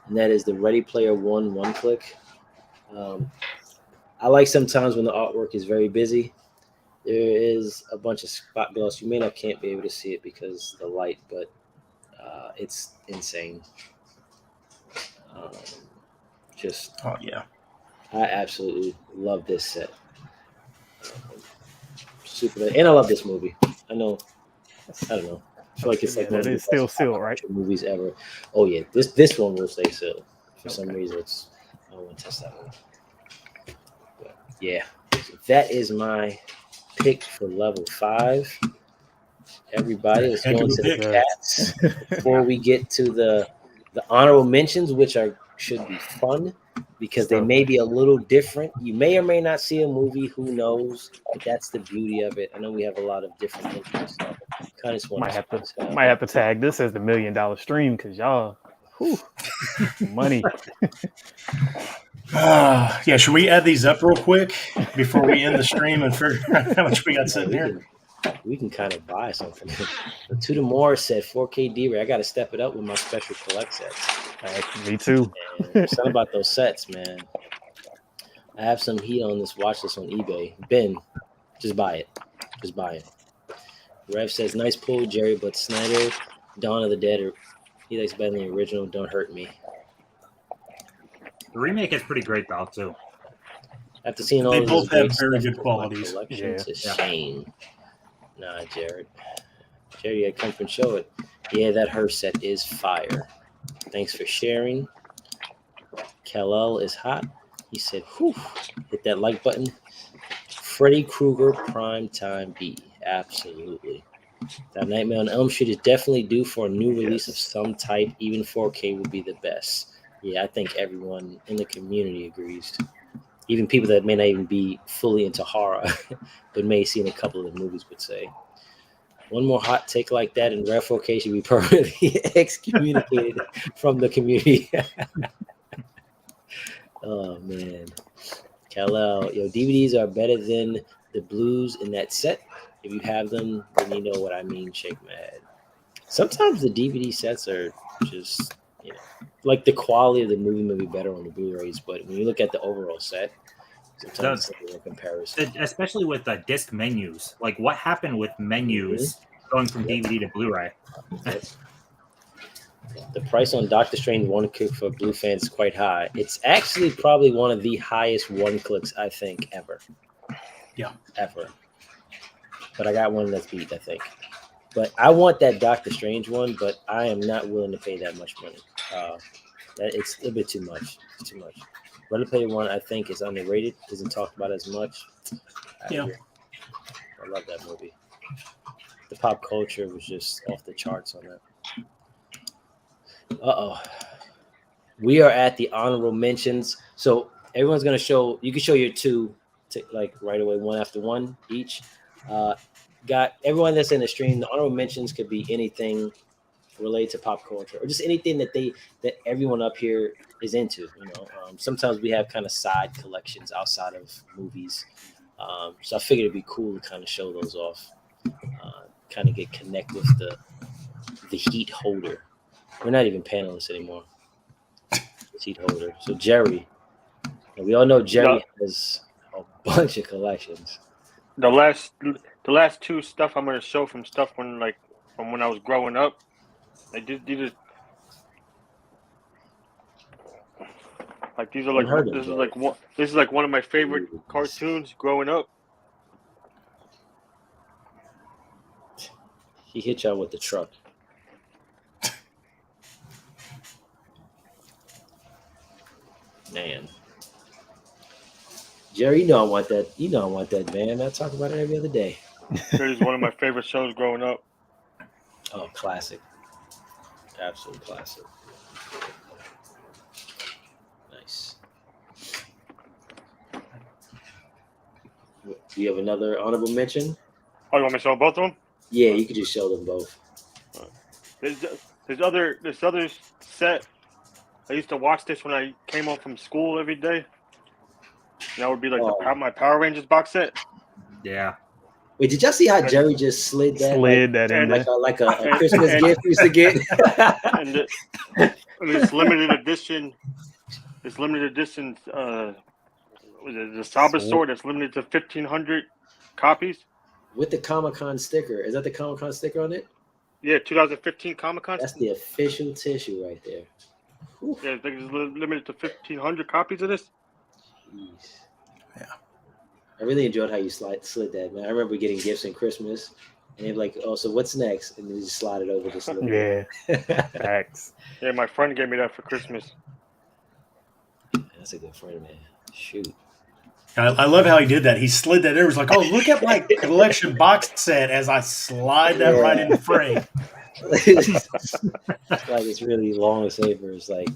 And that is the Ready Player one click. I like sometimes when the artwork is very busy. There is a bunch of spot gloss. You can't be able to see it because of the light, but it's insane. Um, just, Oh yeah. I absolutely love this set. Super, and I love this movie. I don't know. I feel like it's like Yeah, one of that the is still best sealed, right? movies ever. Oh yeah, this one will stay sealed. For some reason, I don't want to test that one. But yeah, so that is my pick for level 5. Everybody, let's Heck go of a into the pick. cats before we get to the honorable mentions, which should be fun because they may be a little different. You may or may not see a movie, who knows? But that's the beauty of it. I know we have a lot of different interests. So kind of just want might have to to tag this as the $1 million stream because y'all, money. Yeah, should we add these up real quick before we end the stream and figure out how much we got sitting here? We can kind of buy something. To the more said 4K D-Ray. I got to step it up with my special collect sets. Me too. Something about those sets, man. I have some heat on this watch list on eBay. Ben, just buy it. Just buy it. Rev says, nice pull, Jerry, but Snyder, Dawn of the Dead, he likes better than the original. Don't hurt me. The remake is pretty great, though, too. After seeing all They of both this have very good qualities. Collections, it's Yeah. shame. Nah, Jared. Jared, you gotta come and show it. Yeah, that her set is fire. Thanks for sharing. Kal-El is hot. He said, whew, hit that like button. Freddy Krueger Prime Time B. Absolutely. That Nightmare on Elm Street is definitely due for a new release of some type. Even 4K would be the best. Yeah, I think everyone in the community agrees. Even people that may not even be fully into horror, but may have seen a couple of the movies would say. One more hot take like that and Rare 4K should be permanently excommunicated from the community. Oh, man. Kal-El, DVDs are better than the blues in that set. If you have them, then you know what I mean. Shake my head. Sometimes the DVD sets are just, like the quality of the movie may be better on the Blu-rays, but when you look at the overall set, sometimes it's a comparison. Especially with the disc menus. Like, what happened with menus going from DVD to Blu-ray? The price on Doctor Strange one click for Blue fans is quite high. It's actually probably one of the highest one clicks I think ever. Yeah. Ever. But I got one that's beat, I think. But I want that Doctor Strange one, but I am not willing to pay that much money. It's a bit too much. It's too much. Ready Player One, I think, is underrated. Isn't talked about as much. I love that movie. The pop culture was just off the charts on that. We are at the honorable mentions. So everyone's going to show, you can show your two like right away, one after one each. Got everyone that's in the stream. The honorable mentions could be anything related to pop culture or just anything that everyone up here is into. Sometimes we have kind of side collections outside of movies. So I figured it'd be cool to kind of show those off, kind of connect with the heat holder. We're not even panelists anymore. Heat holder. So Jerry, we all know Jerry has a bunch of collections. The last two stuff I'm gonna show from when I was growing up. These is like one of my favorite cartoons growing up. He hit y'all with the truck. Man. Jerry, I want that. I want that, man. I talk about it every other day. It is one of my favorite shows growing up. Oh, classic. Absolute classic. Nice. Do you have another honorable mention? Oh, you want me to show both of them? Yeah, you could just show them both. This other set. I used to watch this when I came home from school every day. That would be like my Power Rangers box set. Yeah. Wait, did y'all see how Jerry just slid that? that in there. Like a Christmas gift we used to get. And this limited edition. This limited edition. Was it the Saber sword? That's limited to 1,500 copies. With the Comic-Con sticker. Is that the Comic-Con sticker on it? Yeah, 2015 Comic-Con. That's the official tissue right there. Whew. Yeah, I think it's limited to 1,500 copies of this. Jeez. Yeah. I really enjoyed how you slid that, man. I remember getting gifts in Christmas, and they'd be like, "Oh, so what's next?" And then just slide it over just a little bit. Yeah, facts. Yeah, my friend gave me that for Christmas. That's a good friend, man. Shoot. I love how he did that. He slid that. It was like, oh, look at my collection box set as I slide that right in the frame. It's like it's really long saber. It's like,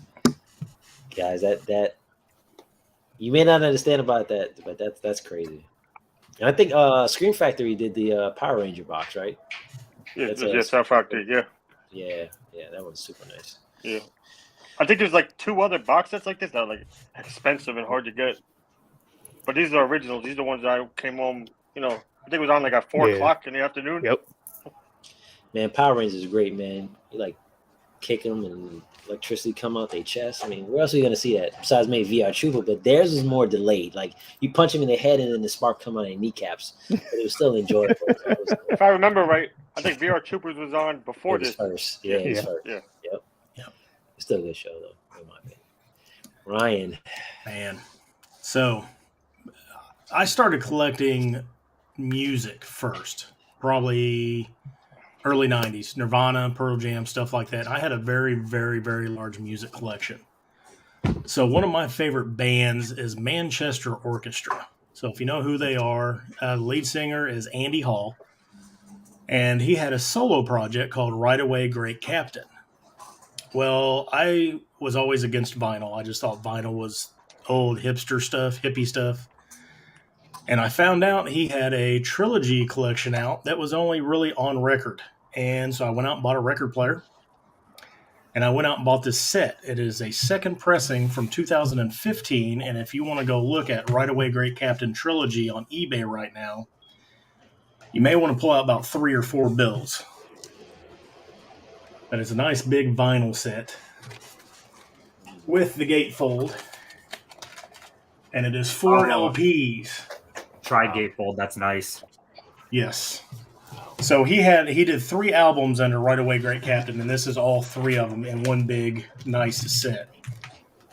guys, that you may not understand about that, but that's crazy. And I think Scream Factory did the Power Ranger box, right? Yeah, South Factory. Yeah. Yeah, that one's super nice. Yeah. I think there's like 2 other box sets like this that are like expensive and hard to get. But these are originals. These are the ones that I came home, I think it was on like at 4 o'clock in the afternoon. Yep. Man, Power Rangers is great, man. You like kick them and electricity come out their chest. I mean, where else are you going to see that? Besides maybe VR Trooper, but theirs is more delayed. Like, you punch them in the head and then the spark come out of their kneecaps. But it was still enjoyable. If I remember right, I think VR Troopers was on before this. First. Yeah, it was first. Yeah. Yep. It's still a good show, though, in my opinion. Ryan. Man. So, I started collecting music first, probably early 90s, Nirvana, Pearl Jam, stuff like that. I had a very, very, very large music collection. So one of my favorite bands is Manchester Orchestra. So if you know who they are, the lead singer is Andy Hall, and he had a solo project called Right Away Great Captain. Well, I was always against vinyl. I just thought vinyl was old hipster stuff, hippie stuff. And I found out he had a trilogy collection out that was only really on record. And so I went out and bought a record player. And I went out and bought this set. It is a second pressing from 2015. And if you want to go look at Right Away Great Captain Trilogy on eBay right now, you may want to pull out about 3 or 4 bills. But it's a nice big vinyl set with the gatefold. And it is 4 LPs. Tri-gatefold, that's nice. Yes. So he did 3 albums under Right Away Great Captain, and this is all 3 of them in one big nice set.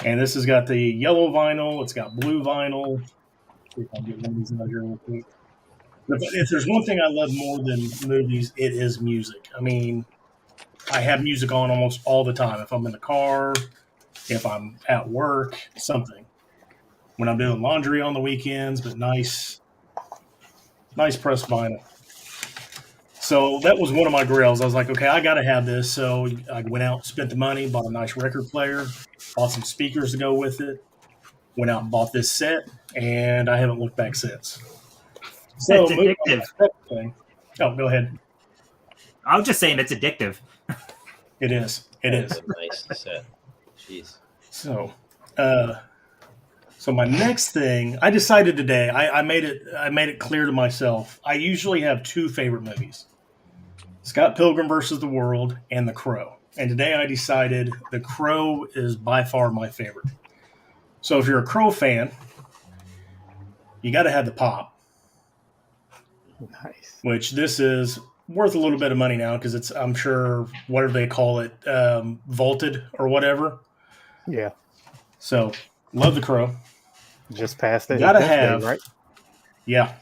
And this has got the yellow vinyl, it's got blue vinyl. See if I can get one of these out here real quick. But if there's one thing I love more than movies, it is music. I mean, I have music on almost all the time. If I'm in the car, if I'm at work, something. When I'm doing laundry on the weekends, but nice pressed vinyl. So that was one of my grails. I was like, okay, I got to have this. So I went out, spent the money, bought a nice record player, bought some speakers to go with it, went out and bought this set, and I haven't looked back since. So It's addictive. Oh, go ahead. I was just saying it's addictive. It is. It is. That's a nice set. Jeez. So my next thing, I decided today, I made it clear to myself, I usually have 2 favorite movies. Scott Pilgrim versus the World and The Crow. And today I decided The Crow is by far my favorite. So if you're a Crow fan, you got to have the pop. Nice. Which this is worth a little bit of money now because it's, I'm sure, whatever they call it, vaulted or whatever. Yeah. So love The Crow. Just passed it. Gotta have, right? Yeah.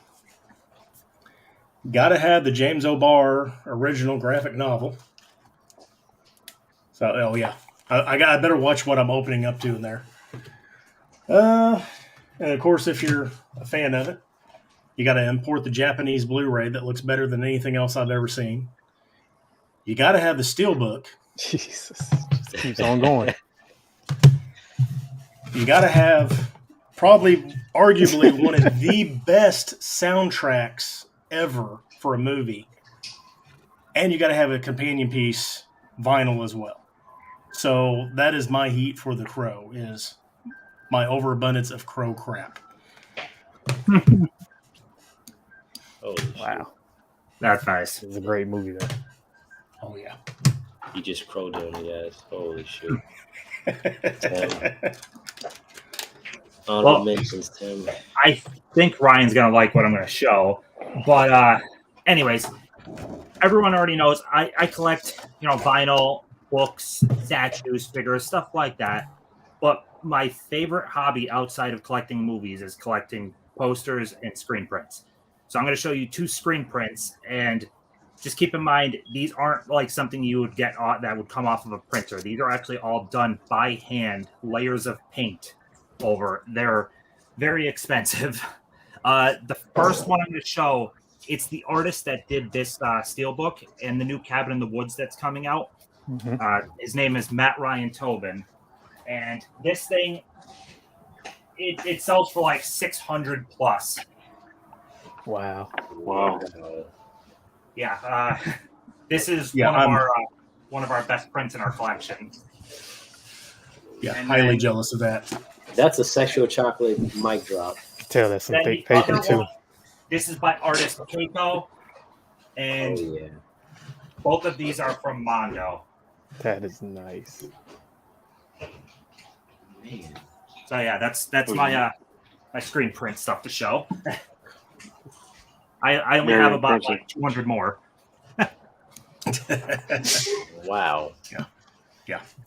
Gotta have the James O'Barr original graphic novel. So, oh yeah, I better watch what I'm opening up to in there. And of course, if you're a fan of it, you got to import the Japanese Blu-ray that looks better than anything else I've ever seen. You got to have the Steelbook. Jesus, just keeps on going. You got to have probably arguably one of the best soundtracks ever for a movie. And you got to have a companion piece vinyl as well. So that is my heat for The Crow, is my overabundance of Crow crap. Oh Wow, That's nice. it's a great movie though. Oh, yeah. You just crowed on the ass. Holy shit. Honorable Well- mentions, Tim. I think Ryan's gonna like what I'm gonna show. But anyways, everyone already knows I collect, vinyl, books, statues, figures, stuff like that. But my favorite hobby outside of collecting movies is collecting posters and screen prints. So I'm gonna show you 2 screen prints, and just keep in mind these aren't like something you would get that would come off of a printer. These are actually all done by hand, layers of paint over. They're very expensive. The first one I'm going to show, it's the artist that did this steelbook and the new Cabin in the Woods that's coming out. His name is Matt Ryan Tobin, and this thing it sells for like 600 plus. Wow. Wow. Yeah, this is Yeah, one of our best prints in our collection. Yeah, And highly then- jealous of that. That's a sexual chocolate mic drop. Tell that's some Then thick the paper other too. one, this is by artist Keiko, Oh, and yeah. both of these are from Mondo. That is nice. Man. So yeah, that's my my screen print stuff to show. I only Very have about impressive. like 200 more. Wow.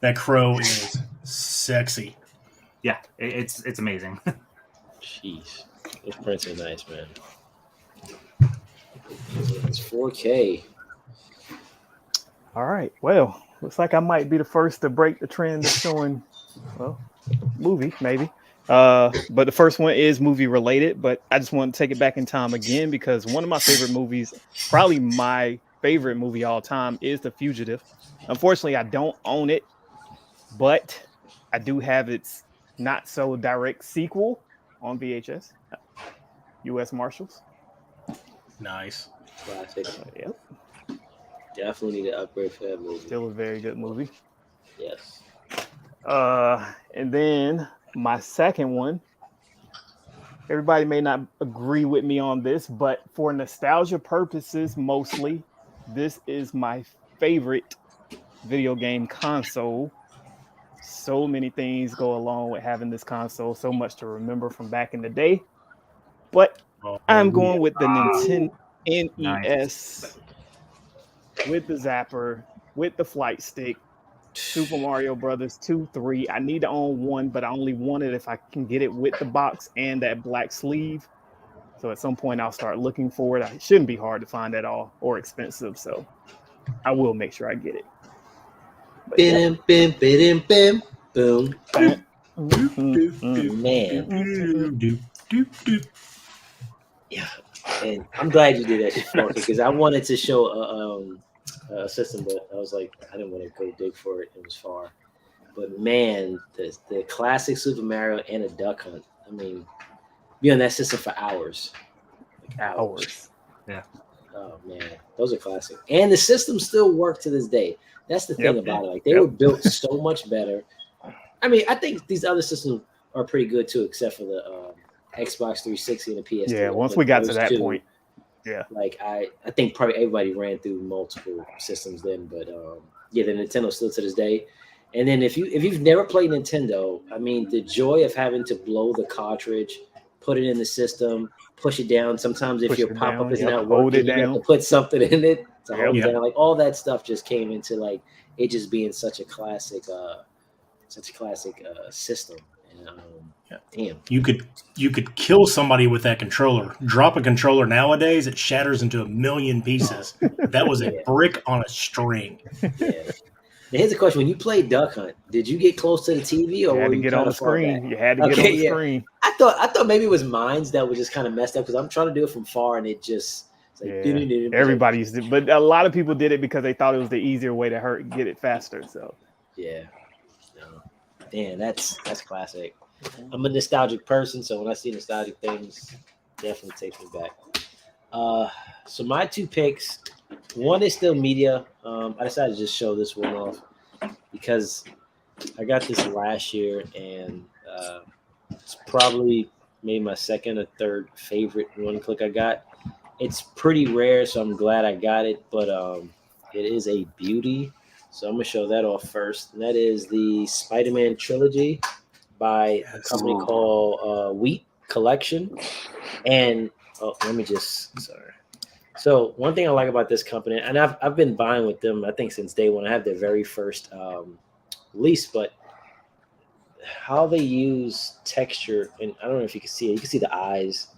That Crow is sexy. Yeah, it's amazing. Jeez. Those prints are nice, man. It's 4K. All right. Well, looks like I might be the first to break the trend of showing, well, movie maybe. But the first one is movie related. But I just want to take it back in time again because one of my favorite movies, probably my favorite movie all time, is The Fugitive. Unfortunately, I don't own it, but I do have its not so direct sequel on VHS. U.S. Marshals. Nice. Classic. Yep. Definitely need to upgrade for that movie. Still a very good movie. Yes. And then my second one, everybody may not agree with me on this, but for nostalgia purposes, mostly, this is my favorite video game console. So many things go along with having this console, so much to remember from back in the day. But Oh, I'm going with the Nintendo NES, Nice. with the Zapper, with the flight stick, Super Mario Brothers 2, 3. I need to own one, but I only want it if I can get it with the box and that black sleeve. So at some point I'll start looking for it. It shouldn't be hard to find at all or expensive. So I will make sure I get it. But yeah. Bim, bim, bim, boom. Mhm. Man. Yeah. And I'm glad you did that shit for me because I wanted to show a system, but I was like, I didn't want to go dig for it. It was far. But man, the classic Super Mario and a Duck Hunt. I mean, be on that system for hours. Like hours. Oh man, those are classic. And the systems still work to this day. That's the thing Yep. about it. Like they were built so much better. I mean, I think these other systems are pretty good too, except for the Xbox 360 and the PS3. Yeah, once Like, we got to those that two, point. Yeah. like I think probably everybody ran through multiple systems then, but yeah, the Nintendo still to this day. And then if you've never played Nintendo, I mean, the joy of having to blow the cartridge, put it in the system, push it down. Sometimes if Push your it pop up down, is yep, not hold working, it you have down. to put something in it to hold it Yep. down. Like all that stuff just came into like it just being such a classic system. And damn. You could kill somebody with that controller. Drop a controller nowadays, it shatters into a million pieces. That was a Yeah. brick on a string. Yeah. Now, here's the question: when you played Duck Hunt, did you get close to the TV, You or had were to you get on kinda the far back? screen. You had to get Okay, on the yeah. screen. I thought maybe it was mines that was just kind of messed up because I'm trying to do it from far and it just it's like Yeah. doo-doo-doo-doo. Everybody used to, but a lot of people did it because they thought it was the easier way to get it faster. So Yeah. No. Damn, that's classic. I'm a nostalgic person, so when I see nostalgic things, definitely takes me back. So my two picks, one is still media. I decided to just show this one off because I got this last year, and it's probably maybe my second or third favorite one click I got. It's pretty rare, so I'm glad I got it, but it is a beauty. So I'm gonna show that off first, and that is the Spider-Man trilogy by a company Ooh. called Wheat Collection. And let me just sorry. So one thing I like about this company, and I've been buying with them, I think since day one. I have their very first release, but how they use texture, and I don't know if you can see it. You can see the eyes.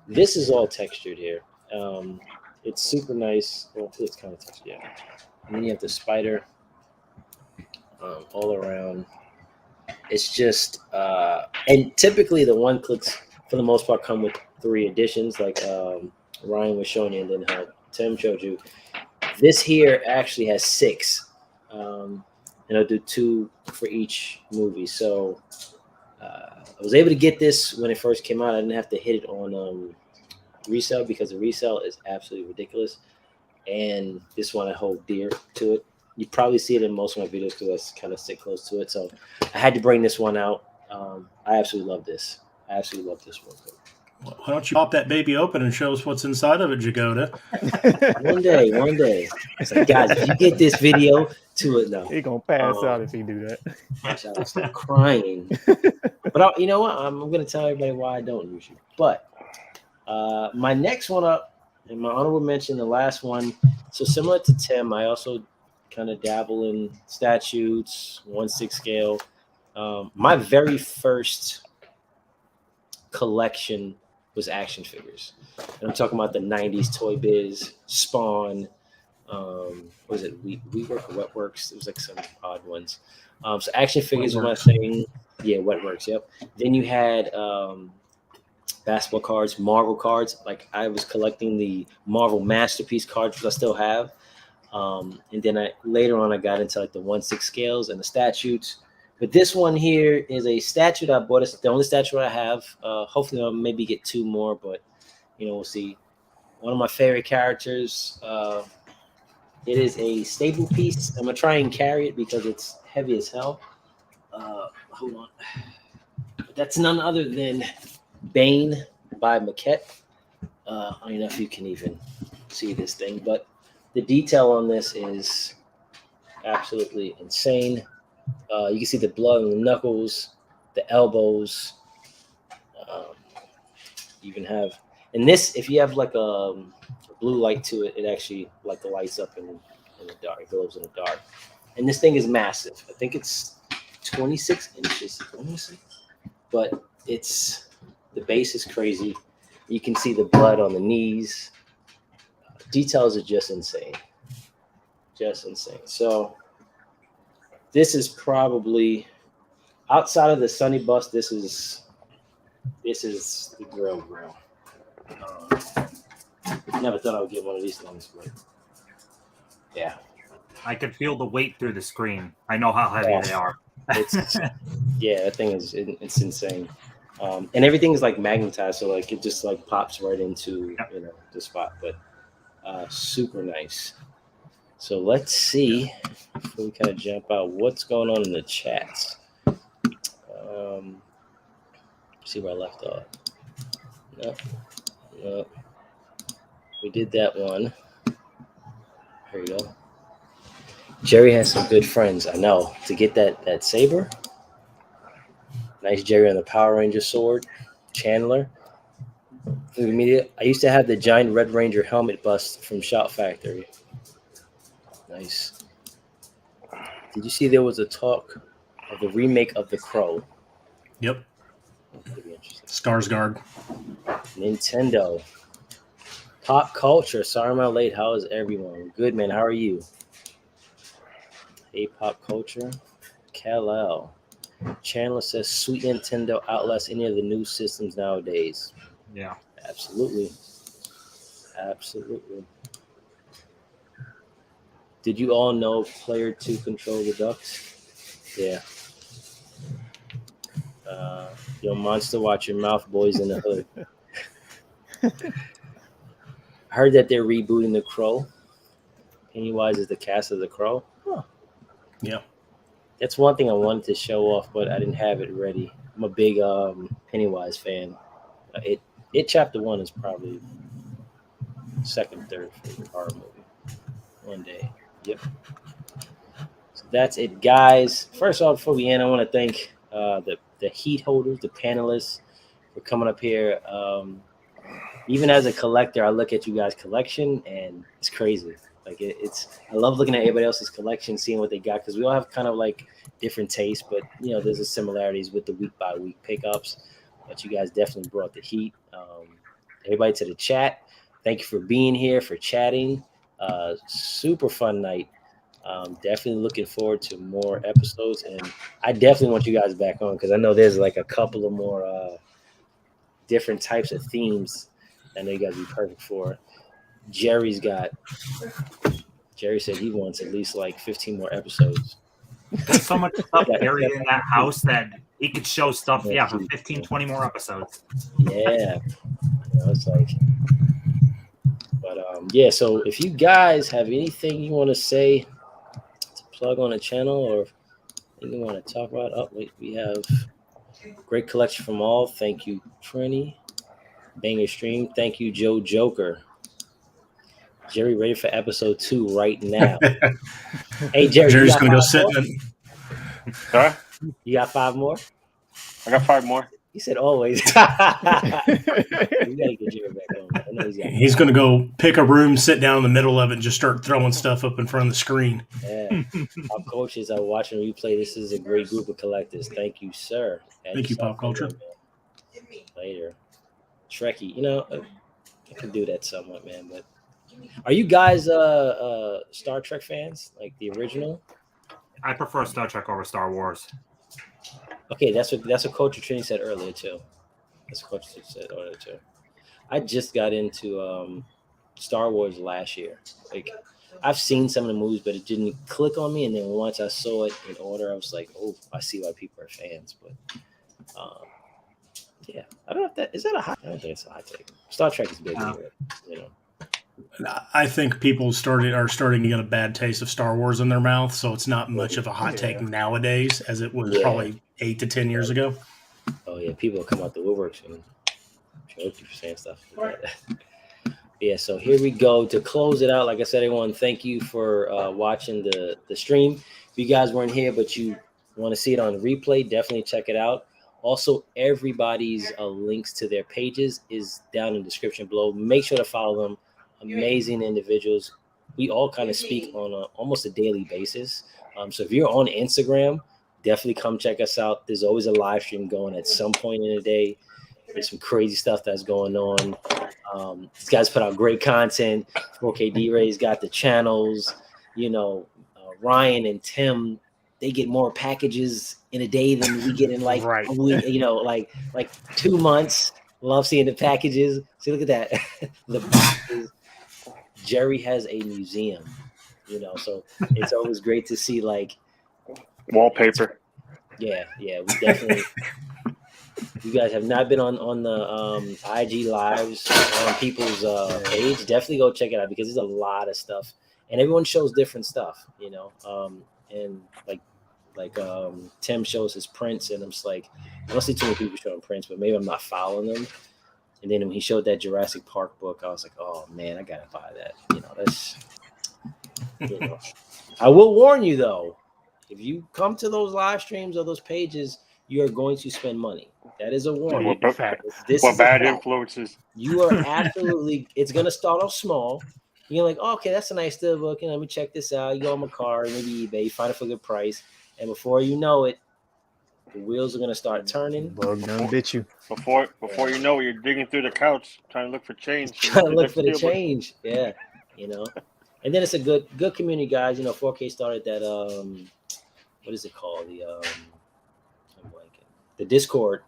This is all textured here. It's super nice. Well, it's kind of textured, yeah. And then you have the spider all around. It's just, and typically the one clicks for the most part come with 3 editions, like Ryan was showing you, and then how Tim showed you. This here actually has 6, and I'll do 2 for each movie. So I was able to get this when it first came out. I didn't have to hit it on resale because the resale is absolutely ridiculous. And this one I hold dear to it. You probably see it in most of my videos because I kind of sit close to it. So I had to bring this one out. I absolutely love this. I absolutely love this one. Why don't you pop that baby open and show us what's inside of it, Jagoda? One day. It's like, guys, if you get this video to it, no. He gonna pass out if he do that. Gosh, I was still crying. But you know what? I'm going to tell everybody why I don't usually. But my next one up, and my honorable mention, the last one. So similar to Tim, I also kind of dabble in statutes, 1/6 scale. My very first collection was action figures. And I'm talking about the 90s Toy Biz, Spawn, was it WeWork or Wetworks? It was like some odd ones. So action figures were my thing. Yeah, Wetworks, yep. Then you had basketball cards, Marvel cards. Like I was collecting the Marvel Masterpiece cards, which I still have. And then later on I got into like the 1/6 scales and the statutes. But this one here is a statute I bought. It's the only statute I have. Hopefully I'll maybe get 2 more, but we'll see. One of my favorite characters. It is a staple piece. I'm gonna try and carry it because it's heavy as hell. Hold on. But that's none other than Bane by Maquette. I don't know if you can even see this thing, but the detail on this is absolutely insane. You can see the blood on the knuckles, the elbows. You can have, and this, if you have like a blue light to it, it actually like the lights up in the dark. It glows in the dark. And this thing is massive. I think it's 26 inches, honestly. But the base is crazy. You can see the blood on the knees. Details are just insane. Just insane. So this is probably, outside of the Sunny Bus, this is the grill. Never thought I would get one of these things, but yeah. I could feel the weight through the screen. I know how heavy they are. Yeah, that thing it's insane. And everything is like magnetized, so like it just like pops right into the spot. But super nice. So let's see before we kind of jump out what's going on in the chats. See where I left off. No. We did that one. Here you go. Jerry has some good friends, I know. To get that saber. Nice Jerry on the Power Ranger sword. Chandler. I used to have the giant Red Ranger helmet bust from Shout Factory. Nice. Did you see there was a talk of the remake of The Crow? Yep. That'd be interesting. Skarsgård. Nintendo. Pop culture. Sorry I'm out late. How is everyone? Good, man. How are you? Hey, pop culture. Kal-El. Chandler says, sweet Nintendo outlast any of the new systems nowadays. Yeah. Absolutely. Did you all know Player 2 control the Ducks? Yeah. Yo, Monster, watch your mouth, boys in the hood. I heard that they're rebooting The Crow. Pennywise is the cast of The Crow. Huh. Yeah. That's one thing I wanted to show off, but I didn't have it ready. I'm a big Pennywise fan. It Chapter 1 is probably second, third favorite horror movie. One day. Yep. So that's it, guys. First off, before we end, I want to thank the heat holders, the panelists, for coming up here. Even as a collector, I look at you guys' collection, and it's crazy. Like it's, I love looking at everybody else's collection, seeing what they got, because we all have kind of like different tastes, but there's the similarities with the week by week pickups. But you guys definitely brought the heat. Everybody to the chat, thank you for being here, for chatting. Super fun night. Definitely looking forward to more episodes, and I definitely want you guys back on, because I know there's like a couple of more different types of themes I know you guys would be perfect for. Jerry said he wants at least like 15 more episodes. There's so much stuff buried in that house that he could show stuff, for 15, 20 more episodes. Yeah. It's like, but so if you guys have anything you want to say to plug on the channel, or anything you want to talk about, we have great collection from all. Thank you, Trini. Banger stream. Thank you, Joe Joker. Jerry ready for episode 2 right now. Hey, Jerry, Jerry's gonna go sit in. Huh? You got 5 more? I got 5 more. He said always. We gotta get Jerry back on. I know He's gonna go pick a room, sit down in the middle of it, and just start throwing stuff up in front of the screen. Yeah. Pop Cultures are watching replay. This is a great group of collectors. Thank you, sir. Thank you, Pop Culture. Later. Trekkie, I can do that somewhat, man. But are you guys Star Trek fans, like the original? I prefer Star Trek over Star Wars. Okay, that's what Coach Trini said earlier too. That's what Coach said earlier too. I just got into Star Wars last year. Like, I've seen some of the movies, but it didn't click on me. And then once I saw it in order, I was like, oh, I see why people are fans. But yeah, I don't know if that is that a hot. I don't think it's a hot take. Star Trek is big, I think people are starting to get a bad taste of Star Wars in their mouth, so it's not much of a hot take nowadays as it was probably 8 to 10 years ago. Oh yeah, people come out the woodworks and joke you for saying stuff. Yeah, so here we go to close it out. Like I said, everyone, thank you for watching the stream. If you guys weren't here but you want to see it on replay, definitely check it out. Also, everybody's links to their pages is down in the description below. Make sure to follow them. Amazing individuals. We all kind of speak on almost a daily basis. So if you're on Instagram, definitely come check us out. There's always a live stream going at some point in the day. There's some crazy stuff that's going on. These guys put out great content. 4K D-Ray's got the channels. Ryan and Tim, they get more packages in a day than we get in like a week, like 2 months. Love seeing the packages. See, look at that. The boxes. Jerry has a museum, so it's always great to see like wallpaper. Yeah, we definitely. You guys have not been on the IG lives on people's page. Definitely go check it out, because there's a lot of stuff, and everyone shows different stuff, and like Tim shows his prints, and I'm just like, I don't see too many people showing prints, but maybe I'm not following them. And then when he showed that Jurassic Park book, I was like, oh man, I gotta buy that. That's. I will warn you though, if you come to those live streams or those pages, you are going to spend money. That is a warning. What bad influences? You are absolutely. It's gonna start off small. You're like, oh, okay, that's a nice deal book. Let me check this out. You go on my car, maybe eBay, you find it for a good price, and before you know it, the wheels are gonna start turning. Bug done bit you. Before you know it, you're digging through the couch trying to look for change. Trying to look for the change. Yeah, And then it's a good community, guys. 4K started that what is it called? The Discord.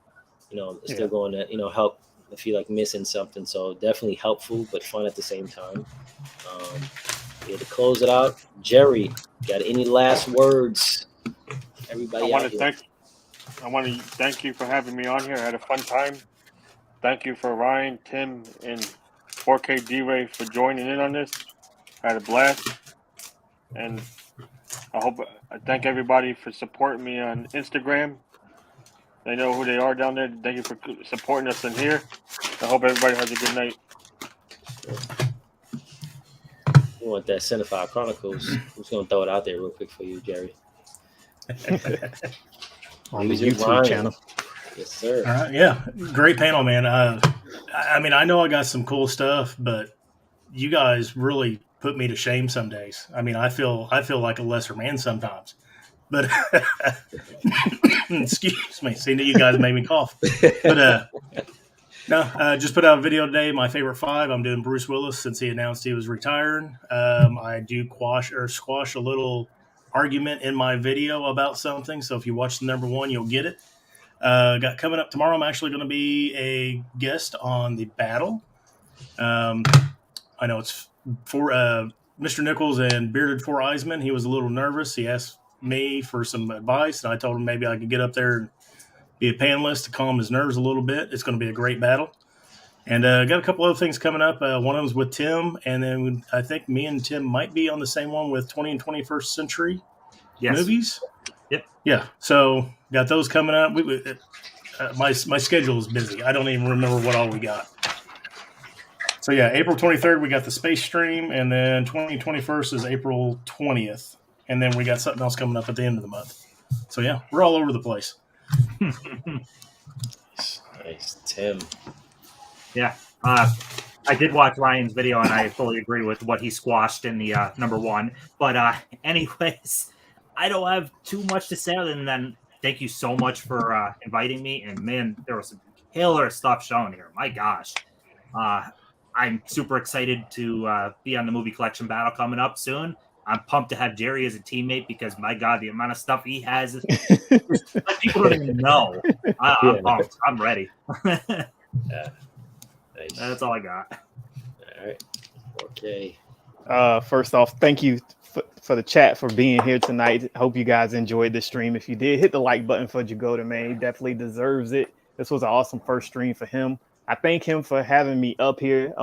Still going to help if you're like missing something. So definitely helpful, but fun at the same time. To close it out, Jerry, got any last words? Everybody, I want to thank you for having me on here. I had a fun time. Thank you for Ryan, Tim, and 4K D-Ray for joining in on this. I had a blast. And I thank everybody for supporting me on Instagram. They know who they are down there. Thank you for supporting us in here. I hope everybody has a good night. You want that Cinephile Chronicles? I'm just gonna throw it out there real quick for you, Jerry. On the Movies with YouTube Ryan. channel. Yes, sir. All right, yeah, great panel, man. I mean, I know I got some cool stuff, but you guys really put me to shame some days. I mean, I feel like a lesser man sometimes. But excuse me, see, you guys made me cough. But no, just put out a video today. My favorite 5. I'm doing Bruce Willis since he announced he was retiring. I do squash a little argument in my video about something. So if you watch the number 1, you'll get it. Got coming up tomorrow. I'm actually going to be a guest on The Battle. I know it's for Mr. Nichols and Bearded Four Eisman. He was a little nervous. He asked me for some advice, and I told him maybe I could get up there and be a panelist to calm his nerves a little bit. It's going to be a great battle. And got a couple other things coming up. One of them's with Tim, and then I think me and Tim might be on the same one with 20 and 21st Century movies. Yep. Yeah. So got those coming up. My schedule is busy. I don't even remember what all we got. So yeah, April 23rd we got the space stream, and then 21st is April 20th, and then we got something else coming up at the end of the month. So yeah, we're all over the place. Nice, Tim. Yeah. I did watch Ryan's video, and I fully agree with what he squashed in the number 1. But anyways, I don't have too much to say other than thank you so much for inviting me. And man, there was some killer stuff shown here. My gosh. I'm super excited to be on the movie collection battle coming up soon. I'm pumped to have Jerry as a teammate because, my God, the amount of stuff he has, people don't even know. I'm pumped. I'm ready. Yeah. Nice. That's all I got. All right. Okay. First off, thank you for the chat for being here tonight. Hope you guys enjoyed the stream. If you did, hit the like button for Jagoda, man. He definitely deserves it. This was an awesome first stream for him. I thank him for having me up here.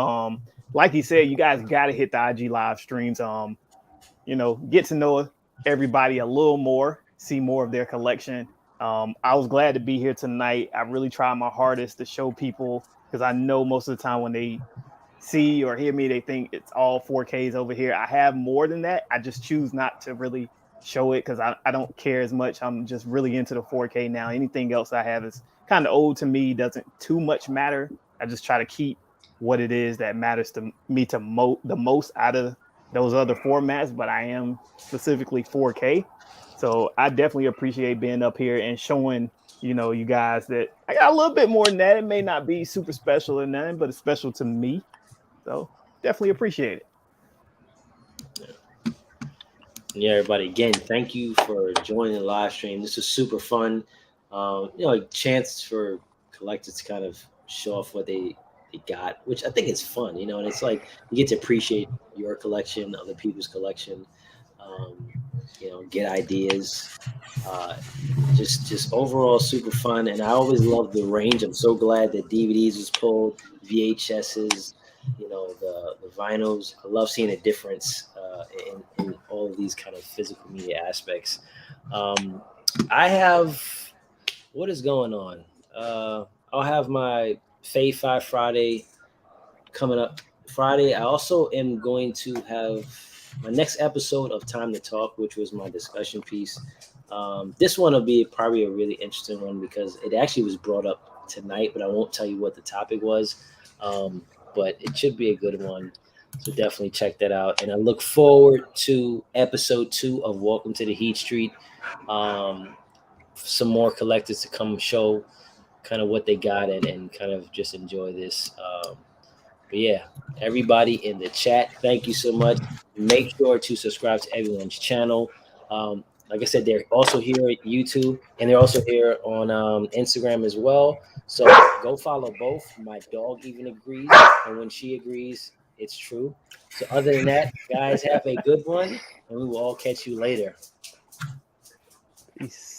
Like he said, you guys got to hit the IG live streams. Get to know everybody a little more, see more of their collection. I was glad to be here tonight. I really tried my hardest to show people, because I know most of the time when they see or hear me, they think it's all 4Ks over here. I have more than that. I just choose not to really show it because I don't care as much. I'm just really into the 4K now. Anything else I have is kind of old to me, doesn't too much matter. I just try to keep what it is that matters to me the most out of those other formats, but I am specifically 4K. So I definitely appreciate being up here and showing, you guys that I got a little bit more than that. It may not be super special or nothing, but it's special to me. So definitely appreciate it. Yeah, everybody, again, thank you for joining the live stream. This was super fun. A chance for collectors to kind of show off what they got, which I think is fun, and it's like you get to appreciate your collection, other people's collection, get ideas. Just overall super fun. And I always love the range. I'm so glad that DVDs was pulled, VHSs, the vinyls. I love seeing a difference in all of these kind of physical media aspects. I have, what is going on? I'll have my Fave 5 Friday coming up Friday. I also am going to have my next episode of Time to Talk, which was my discussion piece. This one will be probably a really interesting one because it actually was brought up tonight, but I won't tell you what the topic was. But it should be a good one. So definitely check that out. And I look forward to episode 2 of Welcome to the Heat Street. Some more collectors to come show kind of what they got and kind of just enjoy this. But yeah, everybody in the chat, thank you so much. Make sure to subscribe to everyone's channel. Like I said, they're also here at YouTube, and they're also here on Instagram as well. So go follow both. My dog even agrees, and when she agrees, it's true. So other than that, guys, have a good one, and we will all catch you later. Peace.